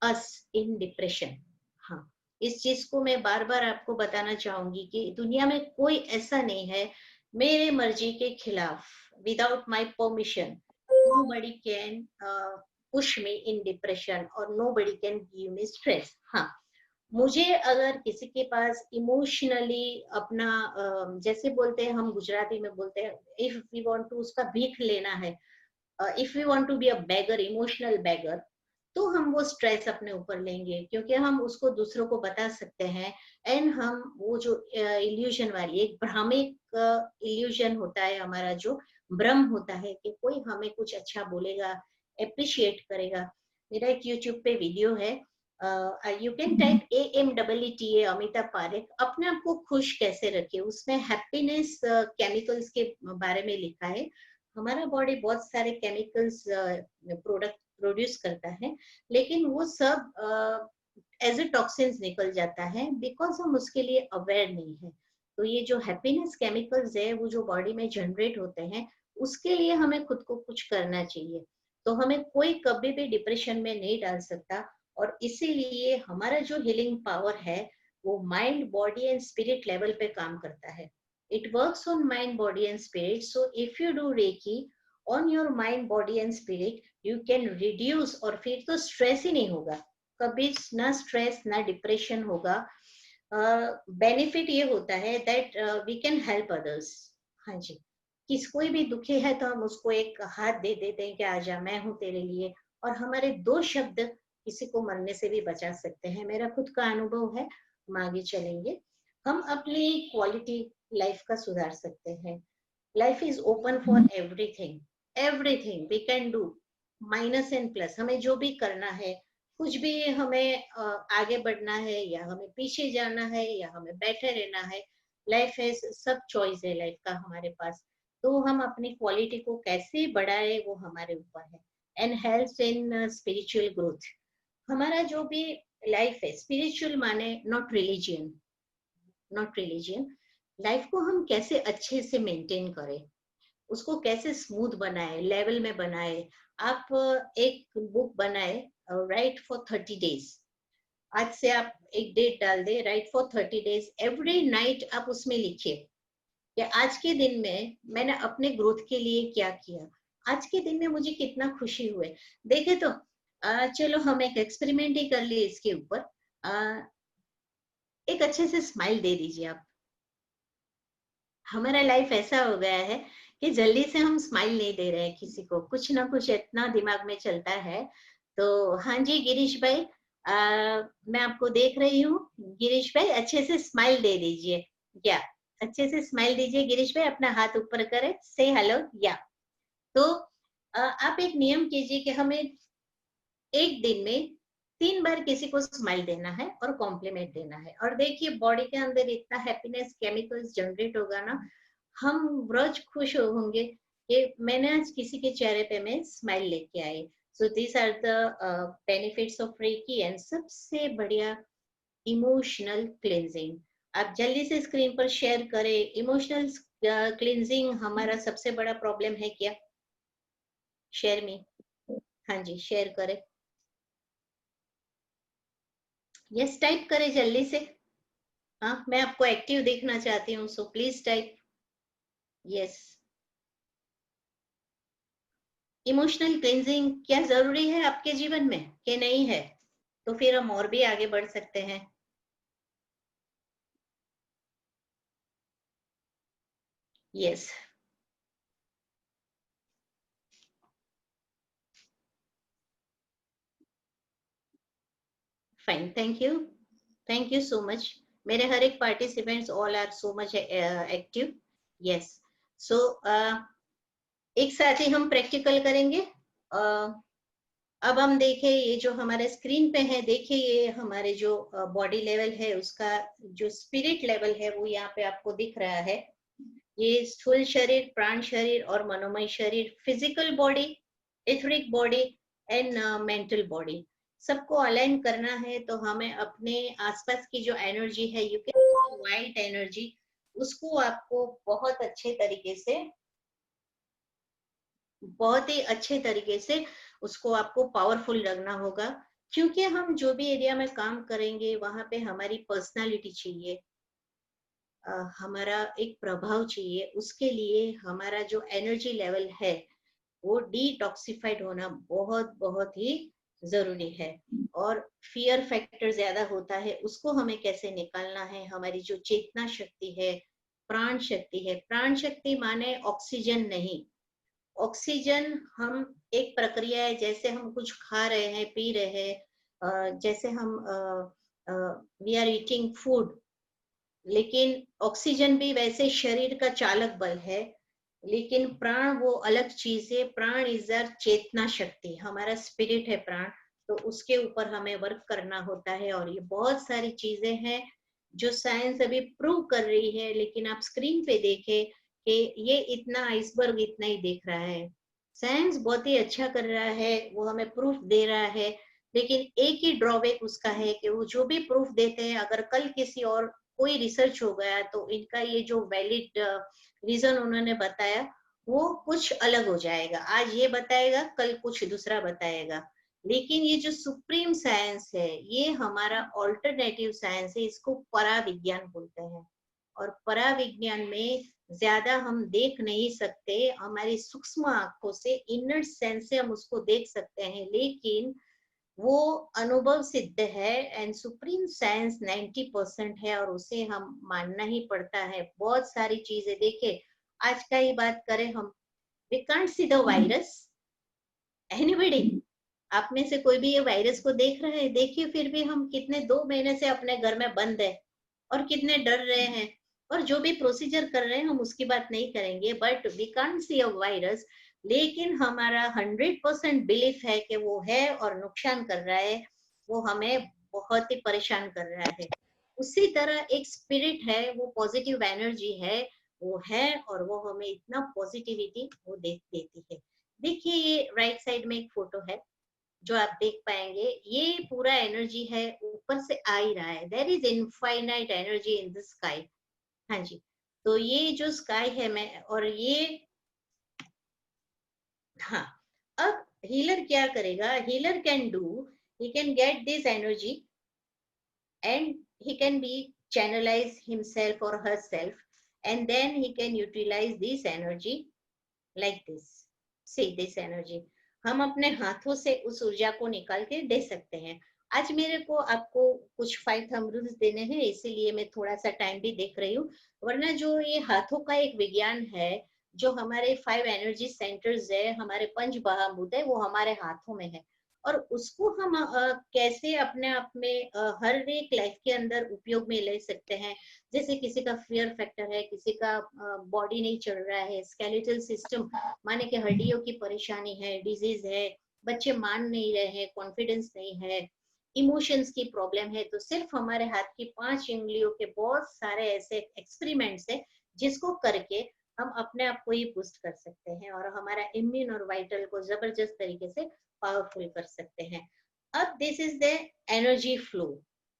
A: us in depression. हाँ, इस चीज को मैं बार बार आपको बताना चाहूंगी कि दुनिया में कोई ऐसा नहीं है मेरे मर्जी के खिलाफ, without my permission nobody can push me in depression or nobody can give me stress. हाँ, मुझे अगर किसी के पास इमोशनली अपना जैसे बोलते हैं, हम गुजराती में बोलते हैं, इफ वी वांट टू उसका भीख लेना है, if we want to be a beggar, emotional beggar, तो हम वो स्ट्रेस अपने ऊपर लेंगे, क्योंकि हम उसको दूसरों को बता सकते हैं। एंड हम वो जो इल्यूजन वाली एक भ्रामिक इल्यूजन होता है हमारा, जो भ्रम होता है कि कोई हमें कुछ अच्छा बोलेगा, अप्रिशिएट करेगा। मेरा एक यूट्यूब पे वीडियो है, you can type AMEETA, Amitabh Parekh, अपने आप को खुश कैसे रखे, उसमें हैप्पीनेस केमिकल्स के बारे में लिखा है। हमारा बॉडी बहुत सारे केमिकल्स प्रोडक्ट प्रोड्यूस करता है, लेकिन वो सब एज ए टॉक्सिन्स निकल जाता है, बिकॉज हम उसके लिए अवेयर नहीं है। तो ये जो हैप्पीनेस केमिकल्स है वो जो बॉडी में जनरेट होते हैं, उसके लिए हमें खुद को कुछ करना चाहिए। तो हमें कोई कभी भी डिप्रेशन में नहीं डाल सकता, और इसीलिए हमारा जो हीलिंग पावर है वो mind, body and spirit level पे काम करता है। It works on mind, body and spirit. So if you do Reiki on your mind, body and spirit, you can reduce, और फिर तो स्ट्रेस ही नहीं होगा कभी, ना स्ट्रेस ना डिप्रेशन होगा। बेनिफिट ये होता है that we can help others. हाँ जी, किस कोई भी दुखी है तो हम उसको एक हाथ दे देते हैं कि आजा, मैं हूँ तेरे लिए, और हमारे दो शब्द किसी को मरने से भी बचा सकते हैं। मेरा खुद का अनुभव है, हम आगे चलेंगे। हम अपनी क्वालिटी लाइफ का सुधार सकते हैं। Life is open for everything, everything we can do, minus and plus. हमें जो भी करना है, कुछ भी हमें आगे बढ़ना है या हमें पीछे जाना है या हमें बैठे रहना है, लाइफ है, सब चॉइस है लाइफ का हमारे पास। तो हम अपनी क्वालिटी को कैसे बढ़ाए वो हमारे ऊपर है। And health in spiritual growth, हमारा जो भी लाइफ है, स्पिरिचुअल माने not religion, not religion, life को हम कैसे अच्छे से मेंटेन करें, उसको कैसे स्मूथ बनाए, लेवल में बनाए। आप एक बुक बनाए, राइट फॉर 30 डेज। आज से आप एक डेट डाल दे, write for 30 days, every night आप उसमें लिखिए कि आज के दिन में मैंने अपने ग्रोथ के लिए क्या किया, आज के दिन में मुझे कितना खुशी हुए। देखे तो चलो हम एक एक्सपेरिमेंट ही कर लिए इसके ऊपर। एक अच्छे से स्माइल दे दीजिए आप। हमारा लाइफ ऐसा हो गया है कि जल्दी से हम स्माइल नहीं दे रहे हैं किसी को, कुछ ना कुछ इतना दिमाग में चलता है। तो हाँ जी गिरीश भाई, मैं आपको देख रही हूँ। गिरीश भाई अच्छे से स्माइल दे दीजिए, क्या अच्छे से स्माइल दीजिए गिरीश भाई, अपना हाथ ऊपर करें, से हेलो या। तो आप एक नियम कीजिए कि हमें एक दिन में 3 बार किसी को स्माइल देना है और कॉम्प्लीमेंट देना है। और देखिए बॉडी के अंदर इतना हैप्पीनेस केमिकल्स जनरेट होगा ना, हम रोज खुश होंगे कि मैंने आज किसी के चेहरे पे मैं स्माइल लेके आई। So these are the benefits of Reiki. And सबसे बढ़िया, इमोशनल क्लींजिंग। आप जल्दी से स्क्रीन पर शेयर करें। इमोशनल क्लींजिंग हमारा सबसे बड़ा प्रॉब्लम है क्या? Share me. हाँ जी शेयर करें, यस टाइप करें जल्दी से। हाँ, मैं आपको एक्टिव देखना चाहती हूँ, so please type yes. Emotional cleansing क्या जरूरी है आपके जीवन में कि नहीं है? तो फिर हम और भी आगे बढ़ सकते हैं। Yes, fine, thank you so much. मेरे हर एक participants all are so much active. Yes, so एक साथ ही हम प्रैक्टिकल करेंगे। अब हम देखें, ये जो हमारे स्क्रीन पे है, देखिए ये हमारे जो बॉडी लेवल है उसका जो स्पिरिट लेवल है वो यहाँ पे आपको दिख रहा है। ये स्थूल शरीर, प्राण शरीर और मनोमय शरीर, physical body, etheric body and mental body, सबको अलाइन करना है। तो हमें अपने आसपास की जो एनर्जी है, यू कैन वाइट एनर्जी, उसको आपको बहुत अच्छे तरीके से, बहुत ही अच्छे तरीके से उसको आपको पावरफुल रखना होगा। क्योंकि हम जो भी एरिया में काम करेंगे वहां पे हमारी पर्सनालिटी चाहिए, हमारा एक प्रभाव चाहिए, उसके लिए हमारा जो एनर्जी लेवल है वो डिटॉक्सिफाइड होना बहुत बहुत ही जरूरी है। और फियर फैक्टर ज्यादा होता है, उसको हमें कैसे निकालना है? हमारी जो चेतना शक्ति है, प्राण शक्ति है, प्राण शक्ति माने ऑक्सीजन नहीं। ऑक्सीजन हम एक प्रक्रिया है, जैसे हम कुछ खा रहे हैं, पी रहे हैं, जैसे हम वी आर ईटिंग फूड, लेकिन ऑक्सीजन भी वैसे शरीर का चालक बल है। लेकिन प्राण वो अलग चीज है। प्राण इज अ चेतना शक्ति, हमारा स्पिरिट है प्राण। तो उसके ऊपर हमें वर्क करना होता है। और ये बहुत सारी चीजें हैं जो साइंस अभी प्रूव कर रही है, लेकिन आप स्क्रीन पे देखें कि ये इतना आइसबर्ग इतना ही देख रहा है। साइंस बहुत ही अच्छा कर रहा है, वो हमें प्रूफ दे रहा है। लेकिन एक ही ड्रॉबैक उसका है कि वो जो भी प्रूफ देते हैं, अगर कल किसी और कोई रिसर्च हो गया तो इनका ये जो वैलिड रीजन उन्होंने बताया वो कुछ अलग हो जाएगा। आज ये बताएगा, कल कुछ दूसरा बताएगा। लेकिन ये जो सुप्रीम साइंस है, ये हमारा ऑल्टरनेटिव साइंस है, इसको पराविज्ञान बोलते हैं। और पराविज्ञान में ज्यादा हम देख नहीं सकते, हमारी सूक्ष्म आंखों से, इनर सेंस से हम उसको देख सकते हैं, लेकिन वो अनुभव सिद्ध है। एंड सुप्रीम साइंस 90% है और उसे हम मानना ही पड़ता है। बहुत सारी चीजें देखे, आज का ही बात करें हम, we can't see the virus. Anybody, आप में से कोई भी ये वायरस को देख रहे हैं? देखिए, फिर भी हम कितने 2 महीने से अपने घर में बंद है और कितने डर रहे हैं। और जो भी प्रोसीजर कर रहे हैं हम उसकी बात नहीं करेंगे, but we can't see a virus. लेकिन हमारा 100% बिलीफ है कि वो है और नुकसान कर रहा है, वो हमें बहुत ही परेशान कर रहा है। उसी तरह एक स्पिरिट है, वो पॉजिटिव एनर्जी है, वो है, और वो हमें इतना पॉजिटिविटी वो देती है। देखिए, ये राइट साइड में एक फोटो है जो आप देख पाएंगे, ये पूरा एनर्जी है, ऊपर से आ ही रहा है। There is infinite energy in the sky. हाँ जी। तो ये जो स्काई है, मैं और ये, हाँ, अब हीलर क्या करेगा? Healer can do, he can get this energy and he can be channelize himself or herself, and then he can utilize this energy like this। see this energy, हम अपने हाथों से उस ऊर्जा को निकाल के दे सकते हैं। आज मेरे को आपको कुछ 5 थंब रूल्स देने हैं, इसीलिए मैं थोड़ा सा टाइम भी देख रही हूँ। वरना जो ये हाथों का एक विज्ञान है, जो हमारे 5 एनर्जी सेंटर्स है, हमारे पंच महाभूत है, वो हमारे हाथों में है। और उसको हम कैसे अपने आप में हर एक लाइफ के अंदर उपयोग में ले सकते हैं। जैसे किसी का फियर फैक्टर है, किसी का बॉडी नहीं चल रहा है, स्केलेटल सिस्टम माने कि हड्डियों की परेशानी है, डिजीज है, बच्चे मान नहीं रहे हैं, कॉन्फिडेंस नहीं है, इमोशंस की प्रॉब्लम है, तो सिर्फ हमारे हाथ की 5 उंगलियों के बहुत सारे ऐसे एक्सपेरिमेंट्स है जिसको करके हम अपने आप को ही बूस्ट कर सकते हैं और हमारा इम्यून और वाइटल को जबरदस्त तरीके से पावरफुल कर सकते हैं। अब this is the energy flow.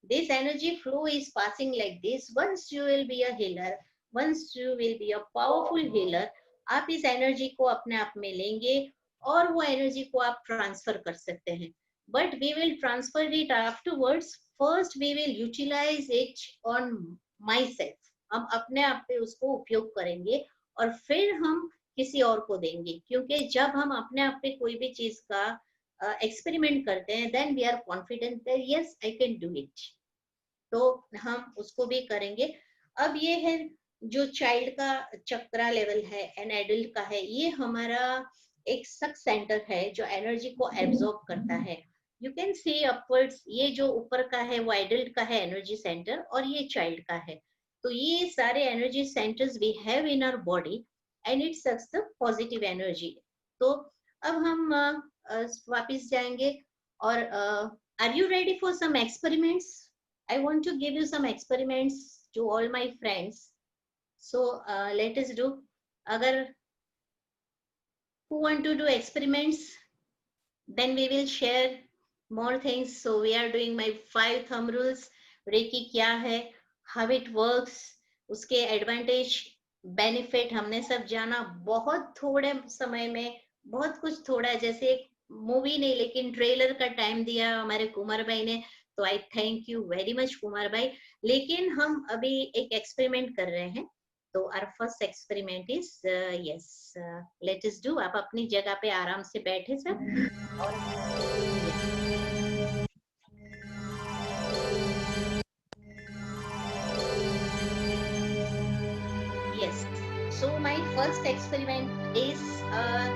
A: This energy flow is passing like this. Once you will be a healer, once you will be a powerful healer, आप इस एनर्जी को अपने आप में लेंगे और वो एनर्जी को आप ट्रांसफर कर सकते हैं। But we will transfer it afterwards. First we will utilize it on myself. हम अपने आप पे उसको उपयोग करेंगे और फिर हम किसी और को देंगे। क्योंकि जब हम अपने आप पे कोई भी चीज का एक्सपेरिमेंट करते हैं, then we are confident that yes I can do it. तो हम उसको भी करेंगे। अब ये है जो चाइल्ड का चक्रा लेवल है एंड एडल्ट का है, ये हमारा एक सब सेंटर है जो एनर्जी को एब्जॉर्ब करता है। यू कैन सी अपवर्ड्स, ये जो ऊपर का है वो एडल्ट का है एनर्जी सेंटर, और ये चाइल्ड का है। तो ये सारे energy centres we have in our body and it sucks the positive energy. तो अब हम वापिस जाएंगे और are you ready for some experiments? I want to give you some experiments to all my friends. So let us do. अगर who want to do experiments, then we will share more things. So we are doing my 5 thumb rules. Recce क्या है, how it works, उसके एडवांटेज बेनिफिट हमने सब जाना बहुत थोड़े समय में। बहुत कुछ थोड़ा, जैसे एक मूवी नहीं लेकिन ट्रेलर का टाइम दिया हमारे कुमार भाई ने, तो आई thank you very much Kumar भाई। लेकिन हम अभी एक एक्सपेरिमेंट कर रहे हैं, तो our first experiment is yes, let us do. आप अपनी जगह पे आराम से बैठे सब, और yes, so my first experiment is,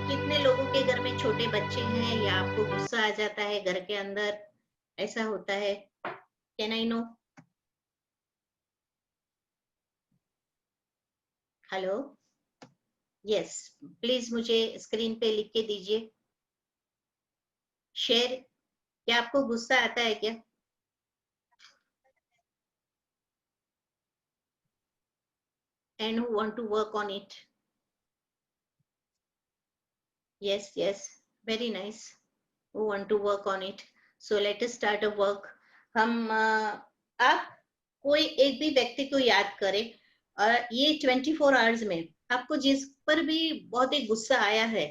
A: कितने लोगों के घर में छोटे बच्चे हैं या आपको गुस्सा आ जाता है घर के अंदर, ऐसा होता है? Can I know? Hello, yes, please मुझे स्क्रीन पे लिख के दीजिए। शेयर, क्या आपको गुस्सा आता है क्या? And who want to work on it? Yes yes, very nice, who want to work on it? So let us start a work. हम आप कोई एक भी व्यक्ति को याद करें, ये 24 आवर्स में आपको जिस पर भी बहुत ही गुस्सा आया है,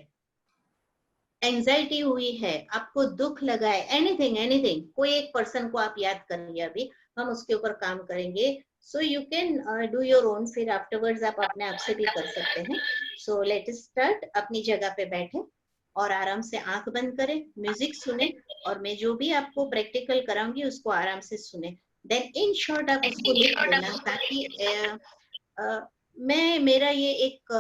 A: एंजाइटी हुई है, आपको दुख लगा है, एनीथिंग एनीथिंग, कोई एक पर्सन को आप याद करिए। अभी हम उसके ऊपर काम करेंगे। So you can do your own, फिर आफ्टरवर्ड्स आप अपने आप से भी कर सकते हैं। सो लेट अस स्टार्ट। अपनी जगह पे बैठे और आराम से आंख बंद करें, म्यूजिक सुने, और मैं जो भी आपको प्रैक्टिकल कराऊंगी उसको आराम से सुने। देन इन शॉर्ट आप उसको लिख लेना, ताकि मैं, मेरा ये एक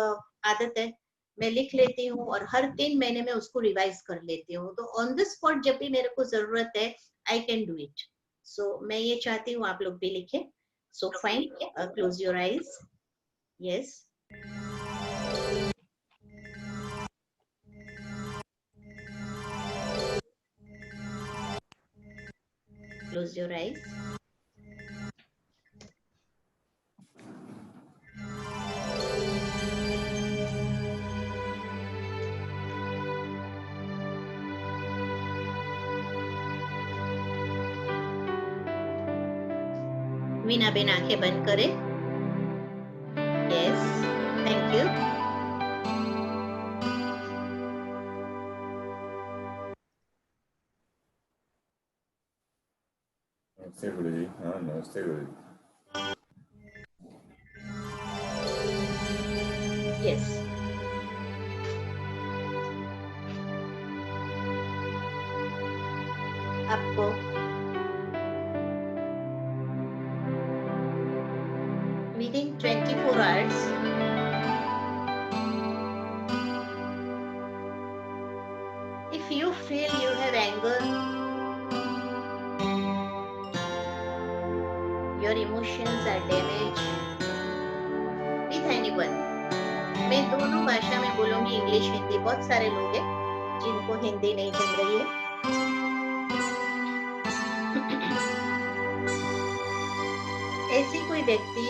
A: आदत है, मैं लिख लेती हूँ और हर 3 महीने में उसको रिवाइज कर लेती हूँ। तो ऑन द स्पॉट जब भी मेरे को जरूरत है, आई कैन डू इट। सो मैं ये चाहती हूँ आप लोग भी लिखें। So fine, close your eyes. Yes, close your eyes. Meena Ben आंखें बंद करें। Yes, thank you.
C: नमस्ते गुरु जी। हाँ, नमस्ते गुरु जी।
A: यस, आपको within 24 hours if you feel you have anger, your emotions are damaged with anyone, मैं दोनों भाषा में बोलूंगी, इंग्लिश हिंदी। बहुत सारे लोग हैं जिनको हिंदी नहीं जम रही है। ऐसी कोई व्यक्ति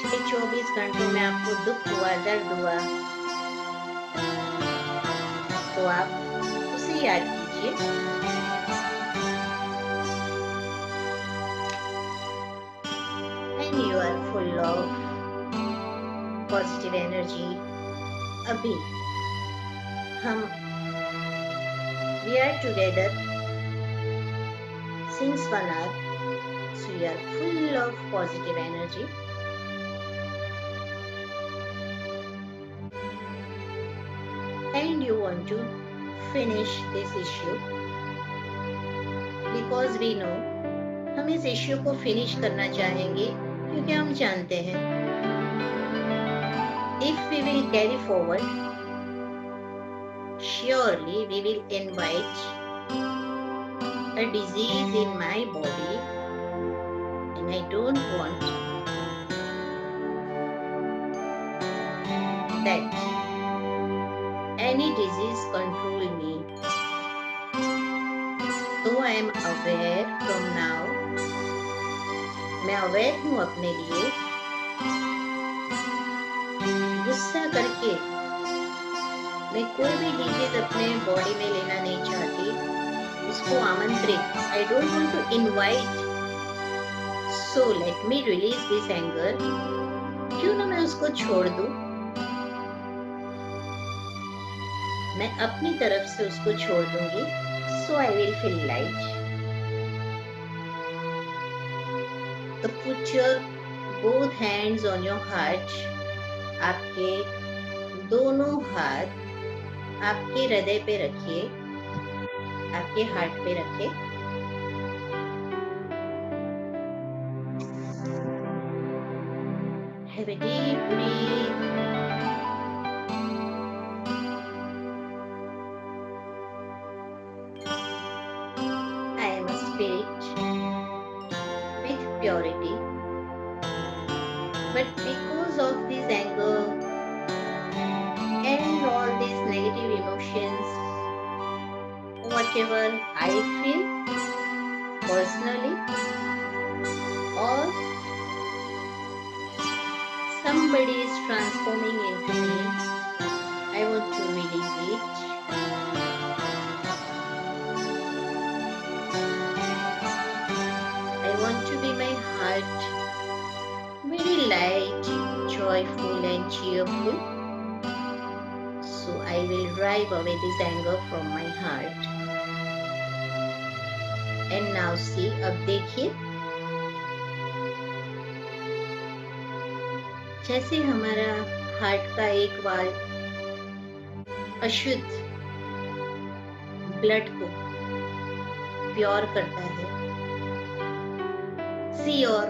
A: पिछले 24 घंटों में आपको दुख हुआ, दर्द हुआ, तो आप उसे याद कीजिए। And you are full of positive energy. अभी हम we are together since 1 hour, so you are full of positive energy. And you want to finish this issue because we know हम इस इश्यू को फिनिश करना चाहेंगे, क्योंकि हम जानते हैं if we will carry forward, surely we will invite a disease in my body, and I don't want that any disease control me. Though I am aware from now, मैं अवेयर हूँ अपने लिए, गुस्सा करके मैं कोई भी डिजीज अपने बॉडी में लेना नहीं चाहती, उसको आमंत्रित, I don't want to invite, so let me release this anger. क्यों ना मैं उसको छोड़ दूं। मैं अपनी तरफ से उसको छोड़ दूंगी. So I will feel light. So put your both hands on your heart. आपके दोनों हाथ आपके हृदय पे रखिए, आपके हार्ट पे रखिए. Have a deep breath. I am a spirit with purity, but because of this anger and all these negative emotions, whatever I feel personally or somebody is transforming into me, I want to release it. I want to be my heart very light, joyful and cheerful. So I will drive away this anger from my heart. And now see, अब देखिए जैसे हमारा हार्ट का एक वाल्व अशुद्ध ब्लड को प्योर करता है. See your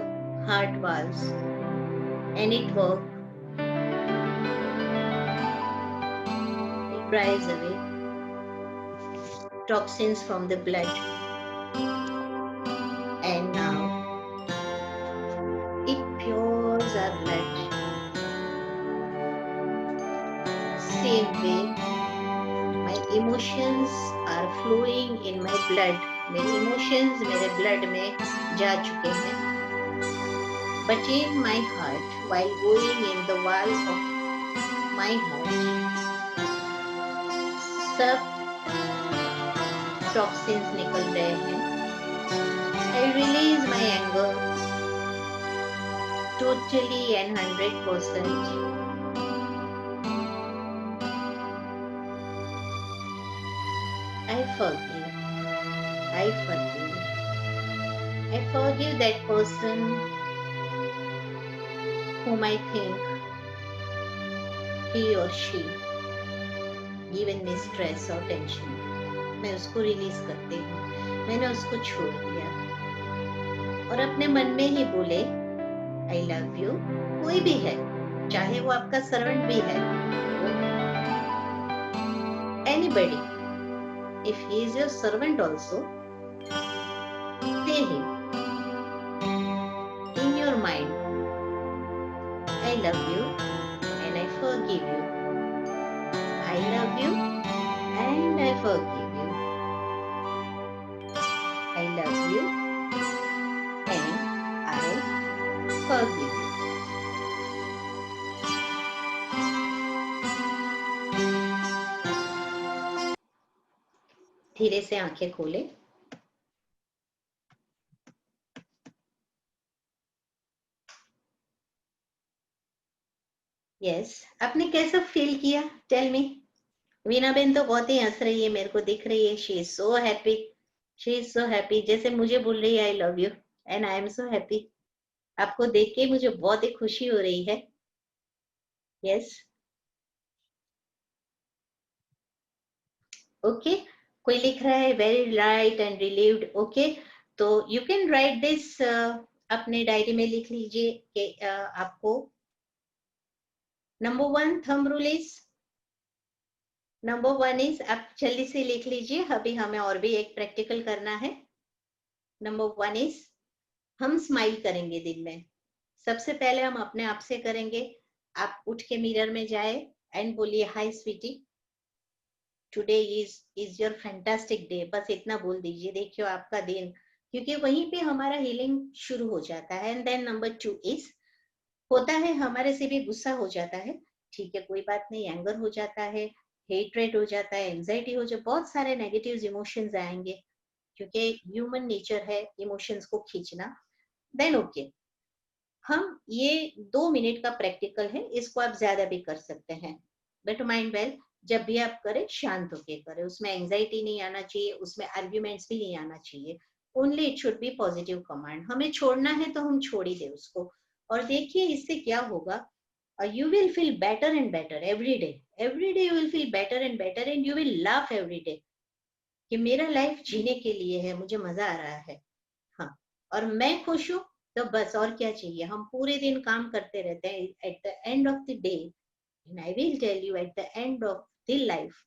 A: heart valves and it works. It drives away toxins from the blood. And now it pures our blood. Same way, my emotions are flowing in my blood. मेरे emotions मेरे blood में जा चुके हैं. But in my heart, while going in the valve of my heart, सब toxins निकल रहे हैं. I release my anger totally and 100%. I forgive. I forgive. I forgive that person whom I think he or she given me stress or tension. मैं उसको रिलीज करती हूँ. मैंने उसको छोड़ दिया और अपने मन में ही बोले I love you. कोई भी है, चाहे वो आपका सर्वेंट भी है, anybody. If he is your servant also, say him in your mind, I love you and I forgive you. I love you and I forgive you. I love you and I forgive you. धीरे से आंखें खोलें. यस, आपने कैसा फील किया? Tell me. वीना बेन तो बहुत ही हंस रही है, मेरे को दिख रही है. She is so happy. She is so happy, जैसे मुझे बोल रही है आई love you and I am so happy. आपको देख के मुझे बहुत ही खुशी हो रही है. Yes, okay. कोई लिख रहा है very light and relieved. Okay, तो यू कैन राइट दिस. अपने डायरी में लिख लीजिए कि आपको number 1 thumb rule is, number 1 is, आप जल्दी से लिख लीजिए, अभी हमें और भी एक प्रैक्टिकल करना है. नंबर 1 इज, हम स्माइल करेंगे दिन में. सबसे पहले हम अपने आप से करेंगे. आप उठ के मिरर में जाए एंड बोलिए hi sweetie, today is your fantastic day. बस इतना बोल दीजिए, देखियो आपका दिन, क्योंकि वहीं पे हमारा हीलिंग शुरू हो जाता है. एंड देन नंबर 2 इज, होता है हमारे से भी गुस्सा हो जाता है, ठीक है, कोई बात नहीं, एंगर हो जाता है, हेट्रेड हो जाता है, एंजाइटी हो जाता है, बहुत सारे नेगेटिव इमोशंस आएंगे, क्योंकि ह्यूमन नेचर है इमोशंस को खींचना. देन ओके, हम ये 2 मिनट का प्रैक्टिकल है, इसको आप ज्यादा भी कर सकते हैं. बट माइंड वेल, जब भी आप करें शांत होके करें, उसमें एंजाइटी नहीं आना चाहिए, उसमें आर्ग्यूमेंट्स भी नहीं आना चाहिए। Only it should be positive command. हमें छोड़ना है तो हम छोड़ ही दे उसको। और देखिए इससे क्या होगा, you will feel better and better every day you will feel better and better and you will laugh every day कि मेरा लाइफ जीने के लिए है, मुझे मजा आ रहा है। हाँ, और मैं खुश हूँ तो बस और क्या चाहिए। हम पूरे दिन काम करते रहते हैं, at the end of the day and I will tell you at the end of the life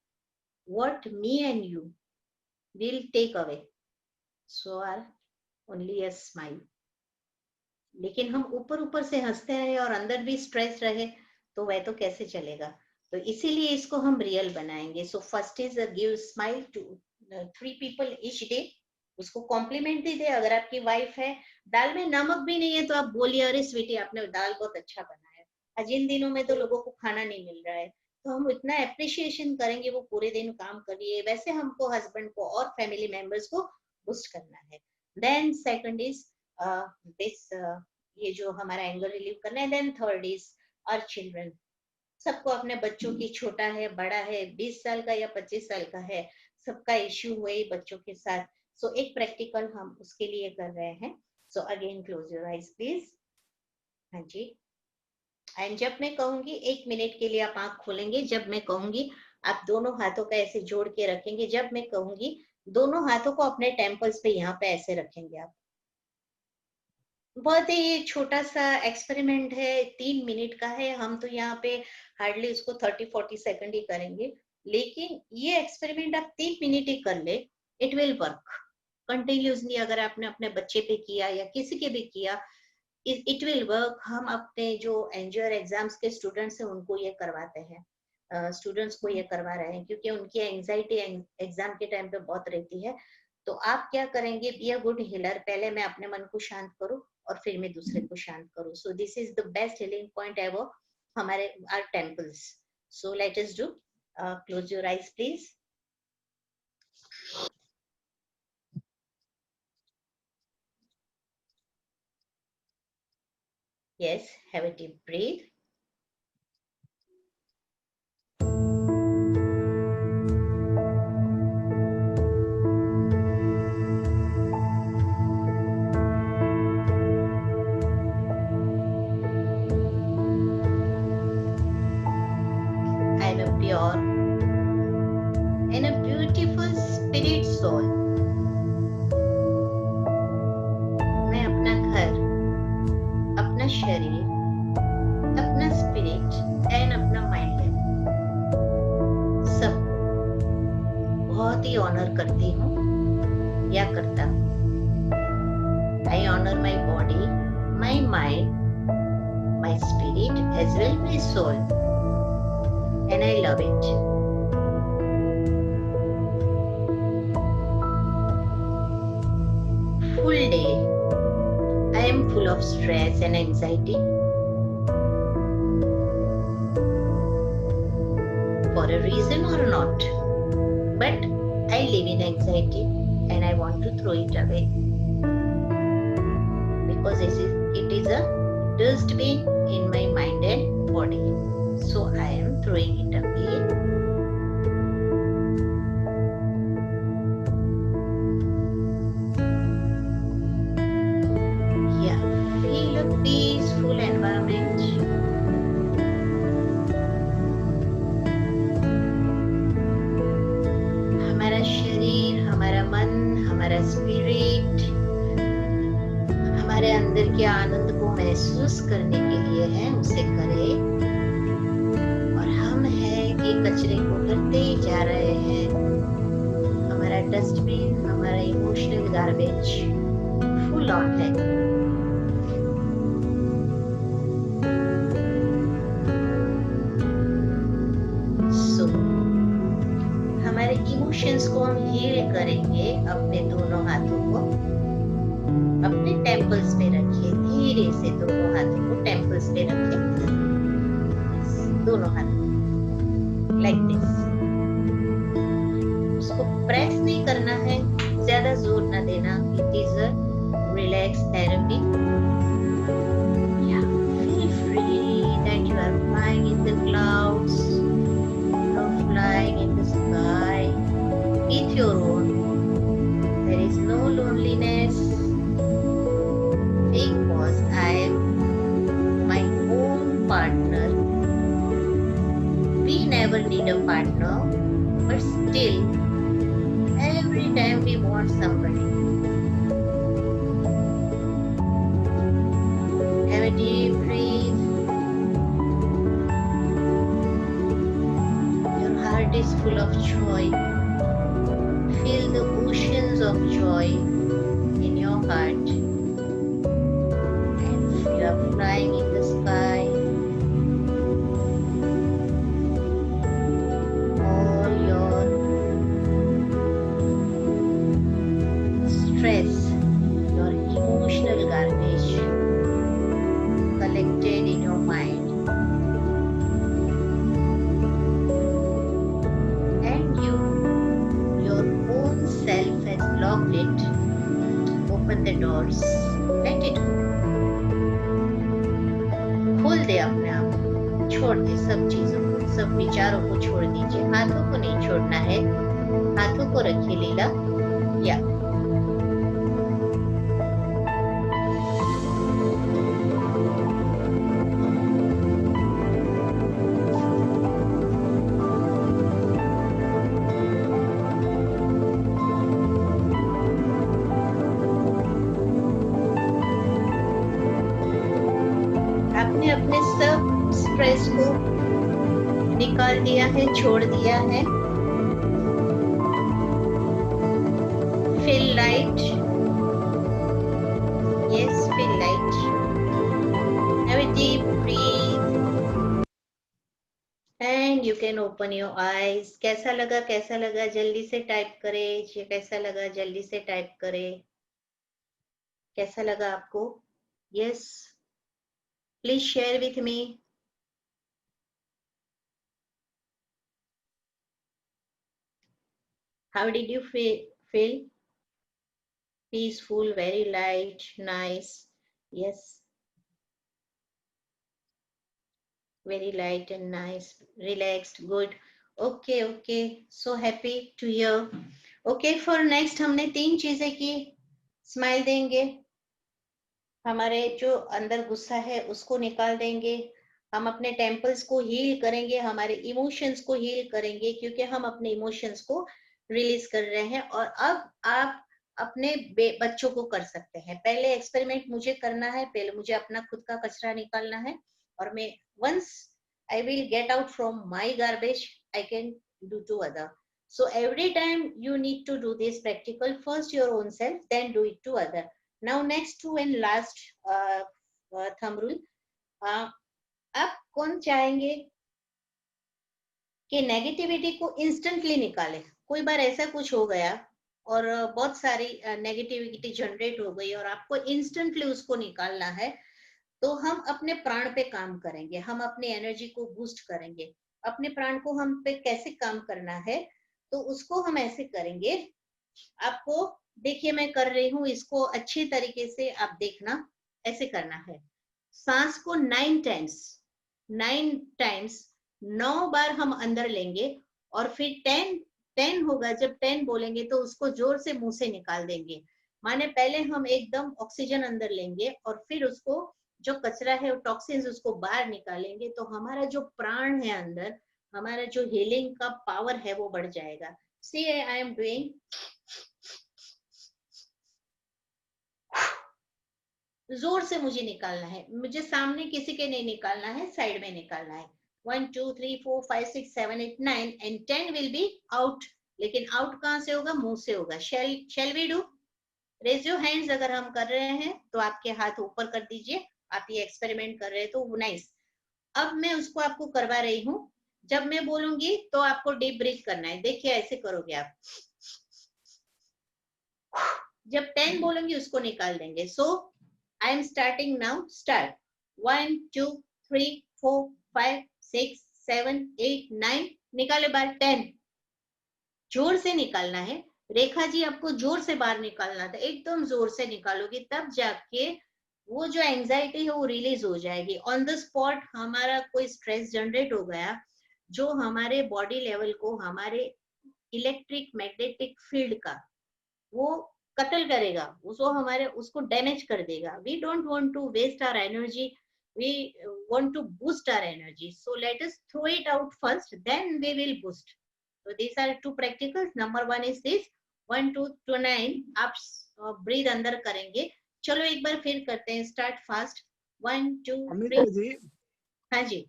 A: what me and you will take away so are only a smile। लेकिन हम ऊपर ऊपर से हंसते रहे और अंदर भी स्ट्रेस रहे तो वह तो कैसे चलेगा। तो इसीलिए इसको हम रियल बनाएंगे। So first is give smile to 3 people each day. उसको कॉम्प्लीमेंट ही दे। अगर आपकी वाइफ है, दाल में नमक भी नहीं है तो आप बोलिए, अरे स्वीटी आपने दाल बहुत अच्छा बनाया। आज इन दिनों में तो लोगों को खाना नहीं मिल रहा है, तो हम इतना अप्रिशिएशन करेंगे, वो पूरे दिन काम करिए। वैसे हमको हस्बैंड को और फैमिली मेंबर्स को बूस्ट करना है। देन सेकंड इज दिस ये जो हमारा एंगर रिलीव करना है। Then third is our children. सबको अपने बच्चों की, छोटा है बड़ा है, 20 साल का या 25 साल का है, सबका इश्यू हुए बच्चों के साथ। सो एक प्रैक्टिकल हम उसके लिए कर रहे हैं। So again close your eyes please. हाँ जी। एंड जब मैं कहूंगी 1 मिनट के लिए आप आंख खोलेंगे। जब मैं कहूंगी आप दोनों हाथों का ऐसे जोड़ के रखेंगे। जब मैं कहूंगी दोनों हाथों को अपने टेम्पल्स पे यहाँ पे ऐसे रखेंगे आप। बहुत ही छोटा सा एक्सपेरिमेंट है, 3 मिनट का है। हम तो यहाँ पे हार्डली उसको 30-40 सेकंड ही करेंगे, लेकिन ये एक्सपेरिमेंट आप 3 मिनट ही कर ले, इट विल वर्क कंटिन्यूसली। अगर आपने अपने बच्चे पे किया या किसी के भी किया, इट विल वर्क। हम अपने जो एनजीओ एग्जाम्स के स्टूडेंट्स हैं उनको ये करवाते हैं, स्टूडेंट्स को ये करवा रहे हैं, क्योंकि उनकी एंजाइटी एग्जाम के टाइम पे बहुत रहती है। तो आप क्या करेंगे, बी अ गुड हीलर। पहले मैं अपने मन को शांत करूं और फिर मैं दूसरे को शांत करूं। So this is the best healing point ever हमारे are temples. So let us do. Close your eyes please. Yes, have a deep breath. I am a pure and a beautiful spirit soul. मैं अपना घर, अपना शरीर, अपना स्पिरिट एंड अपना माइंड सब बहुत ही ऑनर करती हूँ या करता हूँ। I honour my body, my mind, my spirit as well my soul and I love it. Full day I am full of stress and anxiety for a reason or not, but I live in anxiety and I want to throw it away because it is a dustbin in my mind and body, so I am throwing it away. Feel a peaceful environment. हमारा शरीर, हमारा मन, हमारा स्पिरिट हमारे अंदर के आनंद को महसूस करने के लिए है, उसे करें। और हम हैं कि कचरे को करते ही जा रहे हैं। हमारा डस्टबिन, हमारा इमोशनल गार्बेज फुल ऑन है। हमारे इमोशंस को हम हील करेंगे। अपने दोनों हाथों को अपने टेम्पल्स पे रखिए। धीरे से दोनों हाथों को टेम्पल्स पे रखें। दोनों हाथ लाइक दिस। उसको प्रेस नहीं करना है, ज्यादा जोर ना देना। It is a relax therapy. Feel free that you are flying in the clouds, fly never need a partner, but still, every time we want somebody. Have a deep breath. Your heart is full of joy. Feel the oceans of joy in your heart. And you are flying in the sky. All your stress, your emotional garbage collected in your mind. And you, your own self has locked it. Open the doors. Let it go. खोल दे अपने आप को, छोड़ दे सब चीजों को, सब विचारों को छोड़ दीजिए। हाथों को नहीं छोड़ना है, हाथों को रखिए लीला। या आपने अपने सब स्ट्रेस को निकाल दिया है, छोड़ दिया है। Feel light. Yes, feel light. Have a deep breath. And you can open your eyes. कैसा लगा, कैसा लगा? जल्दी से टाइप करें। ये कैसा लगा? जल्दी से टाइप करें। कैसा लगा आपको? Yes. Please share with me. How did you feel? Peaceful, very light, nice. Yes. Very light and nice, relaxed, good. Okay, okay. So happy to hear. Okay, for next हमने 3 चीजें की। स्माइल देंगे, हमारे जो अंदर गुस्सा है उसको निकाल देंगे, हम अपने टेम्पल्स को हील करेंगे, हमारे इमोशंस को हील करेंगे, क्योंकि हम अपने इमोशंस को रिलीज कर रहे हैं। और अब आप अपने बच्चों को कर सकते हैं। पहले एक्सपेरिमेंट मुझे करना है, पहले मुझे अपना खुद का कचरा निकालना है, और मैं once I will get out from my garbage, I can do to other. So every time you need to do this practical, first your own self, then do it to other. Now next to and last thumb rule, आप कौन चाहेंगे कि नेगेटिविटी को इंस्टेंटली निकाले? कोई बार ऐसा कुछ हो गया और बहुत सारी नेगेटिविटी जनरेट हो गई और आपको इंस्टेंटली उसको निकालना है, तो हम अपने प्राण पे काम करेंगे, हम अपनी एनर्जी को बूस्ट करेंगे। अपने प्राण को हम पे कैसे काम करना है, तो उसको हम ऐसे करेंगे। आपको देखिए मैं कर रही हूँ, इसको अच्छी तरीके से आप देखना। ऐसे करना है, सांस को 9 टाइम्स 9 बार हम अंदर लेंगे, और फिर 10 होगा, जब 10 बोलेंगे तो उसको जोर से मुंह से निकाल देंगे। माने पहले हम एकदम ऑक्सीजन अंदर लेंगे और फिर उसको जो कचरा है, टॉक्सिन्स, उसको बाहर निकालेंगे, तो हमारा जो प्राण है अंदर, हमारा जो हीलिंग का पावर है वो बढ़ जाएगा। सी आई एम डूइंग, जोर से मुझे निकालना है, मुझे सामने किसी के नहीं निकालना है, साइड में निकालना है। 1 2 3 4 5 6 7 8 9 and 10 will be out। लेकिन आउट कहां से होगा? मुंह से होगा। shall we do? Raise your hands अगर हम कर रहे हैं तो आपके हाथ ऊपर कर दीजिए। आप ये एक्सपेरिमेंट कर रहे हैं तो नाइस। अब मैं उसको आपको करवा रही हूँ। जब मैं बोलूंगी तो आपको डीप ब्रीथ करना है। देखिए ऐसे करोगे आप। जब 10 बोलूंगी उसको निकाल देंगे। So I am starting now. Start. 1 2 3 4 5 6 7 8 9। निकाले बाहर 10। जोर से निकालना है। रेखा जी आपको जोर से बाहर निकालना था, एकदम जोर से निकालोगे तब जाके वो जो एंजाइटी है वो रिलीज हो जाएगी। ऑन द स्पॉट हमारा कोई स्ट्रेस जनरेट हो गया जो हमारे बॉडी लेवल को, हमारे इलेक्ट्रिक मैग्नेटिक फील्ड का वो कत्ल करेगा, उसको हमारे उसको डैमेज कर देगा। We don't want to waste our energy we want to boost our energy. So let us throw it out first, then we will boost. So these are two practicals. Number one is this 1 2 to 9 आप breathe अंदर करेंगे. चलो एक बार फिर करते हैं, start fast. 1 2
B: अमिता
A: 3.
B: जी,
A: हाँ जी,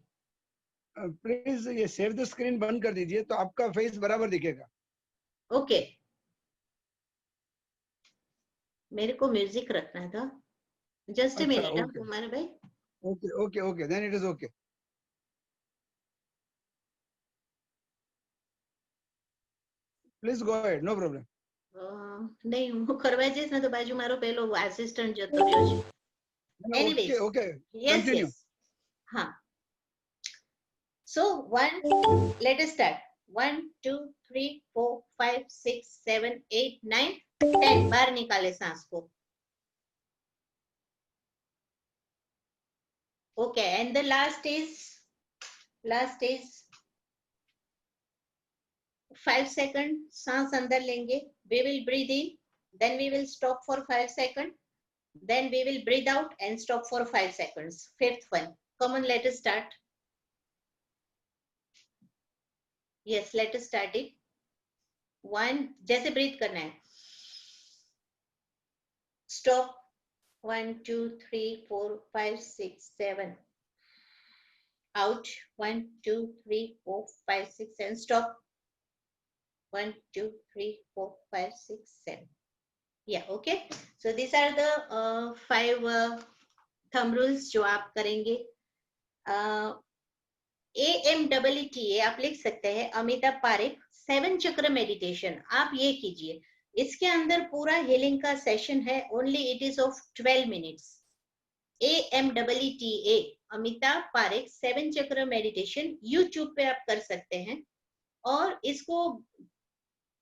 B: प्लीज ये शेयर द स्क्रीन बंद कर दीजिए तो आपका फेस बराबर दिखेगा.
A: ओके. मेरे को म्यूजिक रखना था. जस्ट अ
B: अच्छा,
A: मिनट
B: ओके
A: कुमार भाई.
B: Okay okay okay, then it is okay. Please go ahead, no problem.
A: નહીં હું કરવા જઈશ ને તો બાજુ મારો પેલો આસિસ્ટન્ટ જતો રહ્યો છે.
B: Okay
A: Anyways,
B: okay,
A: yes,
B: continue.
A: yes. हाँ. So 1, let us start. 1 2 3 4 5 6 7 8 9 10. बाहर निकाले सांस को. Okay, and the last is 5 seconds. सांस अंदर लेंगे. We will breathe in, then we will stop for 5 seconds. Then we will breathe out and stop for 5 seconds. Fifth one. Come on, let us start. Yes, let us start it. 1, जैसे breathe करना है. Stop. 1 2 3 4 5 6 7. Out. 1 2 3 4 5 6 7. Stop. 1 2 3 4 5 6 7. Yeah, okay. So these are the 5 thumb rules जो आप करेंगे. AMEETA आप लिख सकते हैं, अमिताभ पारेख 7 चक्र मेडिटेशन. आप ये कीजिए. इसके अंदर पूरा हीलिंग का सेशन है. Only it is of 12 minutes. AMEETA Amitabh Parekh 7 चक्र मेडिटेशन यूट्यूब पे आप कर सकते हैं. और इसको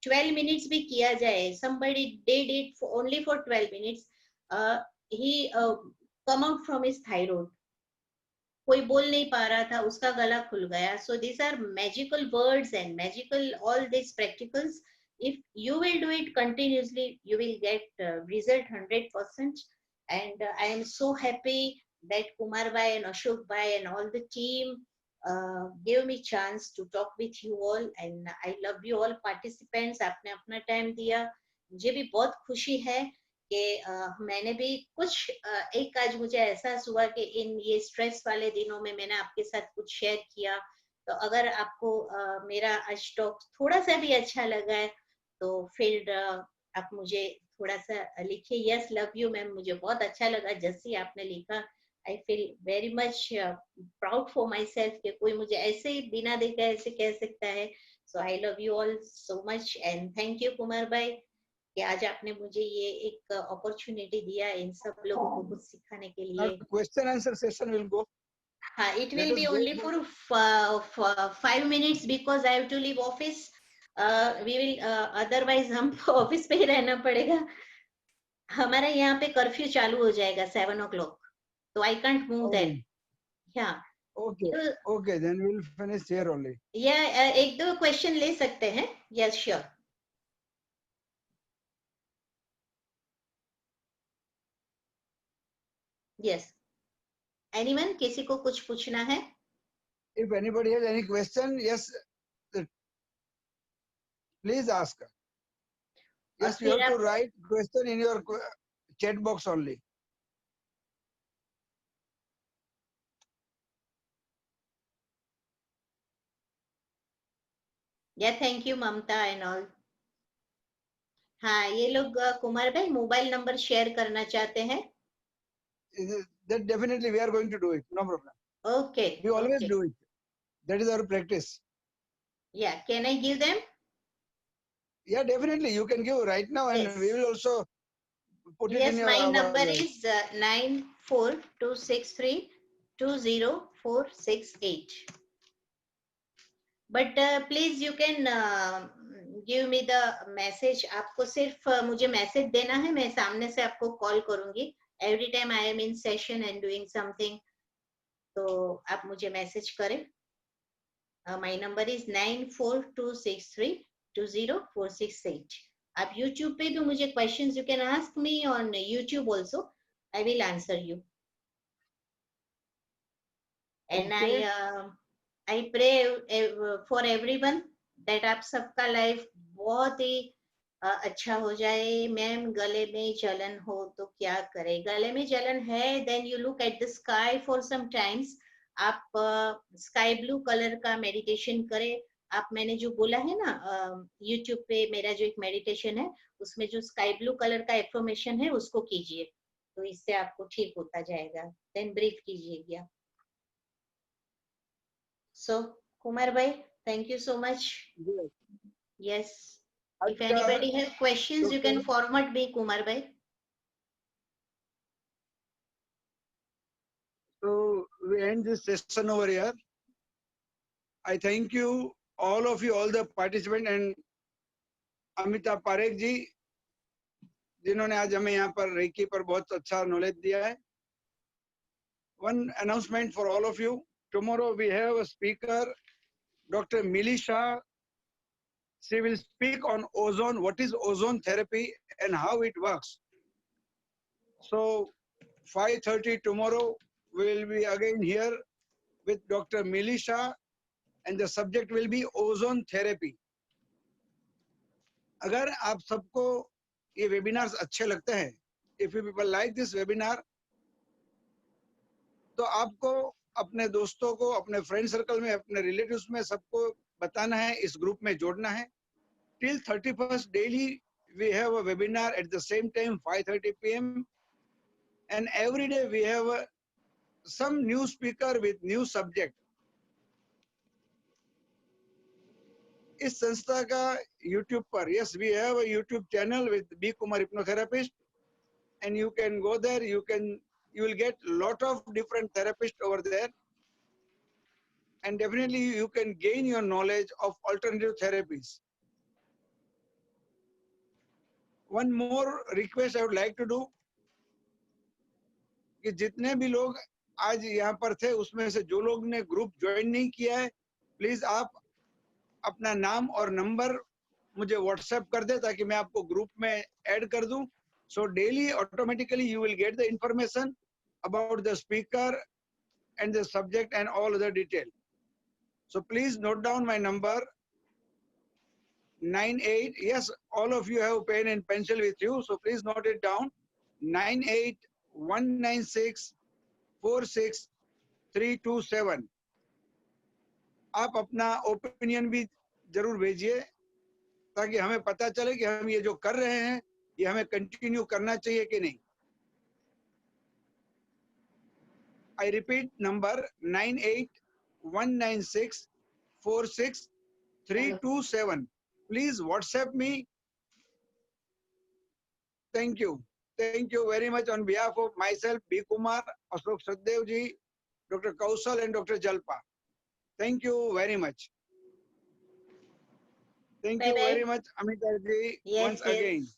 A: 12 मिनट्स भी किया जाए. somebody did it for only for 12 minutes. He come out from his thyroid. कोई बोल नहीं पा रहा था, उसका गला खुल गया. So these are magical words and magical all these practicals. If you will do it continuously, you will get result 100%. And I am so happy that Kumar bhai and Ashok bhai and all the team gave me chance to talk with you all. And I love you all participants. आपने अपना टाइम दिया. मुझे भी बहुत खुशी है कि मैंने भी कुछ एक आज मुझे एहसास हुआ कि इन ये स्ट्रेस वाले दिनों में मैंने आपके साथ कुछ शेयर किया. तो अगर आपको मेरा आज टॉक थोड़ा सा भी अच्छा लगा है तो फिर आप मुझे थोड़ा सा लिखिए. Yes, love you ma'am. मुझे बहुत अच्छा लगा जैसे आपने लिखा. I feel very much proud for my self कि कोई मुझे ऐसे ही बिना देखा ऐसे कह सकता है. So I love you all so much and thank you Kumar भाई कि आज आपने मुझे ये एक अपॉर्चुनिटी दिया इन सब लोगों को कुछ सिखाने के लिए.
B: Question answer session will go.
A: हाँ, it will be only for 5 minutes because I have to leave office. We will otherwise हम ऑफिस पे ही रहना पड़ेगा. हमारा यहाँ पे कर्फ्यू चालू हो जाएगा 7 o'clock. तो I can't move then. Yeah.
B: Okay. Okay, then we'll finish here only.
A: Yeah, एक दो क्वेश्चन ले सकते हैं. Yes, sure. Yes. Anyone? किसी को कुछ पूछना है?
B: If anybody has any question, yes, please ask. Yes, you have to write question in your chat box only.
A: Yeah, thank you Mamta and all. हाँ, ये लोग कुमार भाई मोबाइल नंबर शेयर करना चाहते हैं.
B: That definitely we are going to do it. No problem.
A: Okay.
B: We always do it. That is our practice.
A: Yeah, can I give them?
B: Yeah, definitely you can give right now, and
A: yes.
B: we will also put
A: yes,
B: it in your.
A: Yes, my number is 9426320468. But please you can give me the message. आपको सिर्फ मुझे मैसेज देना है, मैं सामने से आपको कॉल करूंगी. Every time I am in session and doing something, तो आप मुझे मैसेज करें. My number is 9426320468. आप YouTube पे भी मुझे questions you can ask me on YouTube also. I will answer you. And
B: Okay.
A: I pray for everyone that आप सबका लाइफ बहुत ही अच्छा हो जाए. मैम, गले में जलन हो तो क्या करे? गले में जलन है, then you look at the sky for some times. आप स्काई ब्लू कलर का मेडिटेशन करें. आप, मैंने जो बोला है ना, YouTube पे मेरा जो एक मेडिटेशन है, उसमें जो स्काई ब्लू कलर का एफर्मेशन है उसको कीजिए, तो इससे आपको ठीक होता जाएगा. देन ब्रीथ कीजिएगा. So, Kumar bhai, thank you so much.
B: Yes.
A: Yes. If
B: अच्छा,
A: anybody has questions, you can
B: doctor,
A: forward me, Kumar bhai.
B: so we end this session over here. I thank you, all of you, all the participants, and Amitabh Parekh ji, जिन्होंने आज हमें यहाँ पर रेकी पर बहुत अच्छा नॉलेज दिया है. One announcement for all of you. Tomorrow we have a speaker, Dr. Mili Shah. She will speak on ozone, what is ozone therapy and how it works. So 5:30 tomorrow we will be again here with Dr. Mili Shah, and the subject will be ozone therapy. अगर आप सबको ये webinars अच्छे लगते हैं, if you people like this webinar, तो आपको अपने दोस्तों को, अपने फ्रेंड सर्कल में, अपने रिलेटिव्स में सबको बताना है, इस ग्रुप में जोड़ना है. Till 31st daily we have a webinar at the same time 5:30 p.m. and every day we have some new speaker with new subject. इस संस्था का YouTube पर, yes, we have a YouTube channel with B. Kumar hypnotherapist, and you can go there. You will get lot of different therapists over there, and definitely you can gain your knowledge of alternative therapies. One more request I would like to do, कि जितने भी लोग आज यहाँ पर थे, उसमें से जो लोग ने ग्रुप ज्वाइन नहीं किया है, प्लीज आप अपना नाम और नंबर मुझे व्हाट्सएप कर दे, ताकि मैं आपको ग्रुप में ऐड कर दूं. So daily automatically you will get the information about the speaker and the subject and all other detail. So please note down my number 98. Yes, all of you have pen and pencil with you, so please note it down. 9819646327. आप अपना ओपिनियन भी जरूर भेजिए, ताकि हमें पता चले कि हम ये जो कर रहे हैं ये हमें कंटिन्यू करना चाहिए कि नहीं. I repeat number 9819646327. Please WhatsApp me. Thank you. Thank you very much on behalf of myself, B. Kumar, Ashok Saddev ji, Dr. Kausal and Dr. Jalpa. Thank you very much. Thank you very much, Amita ji, once again.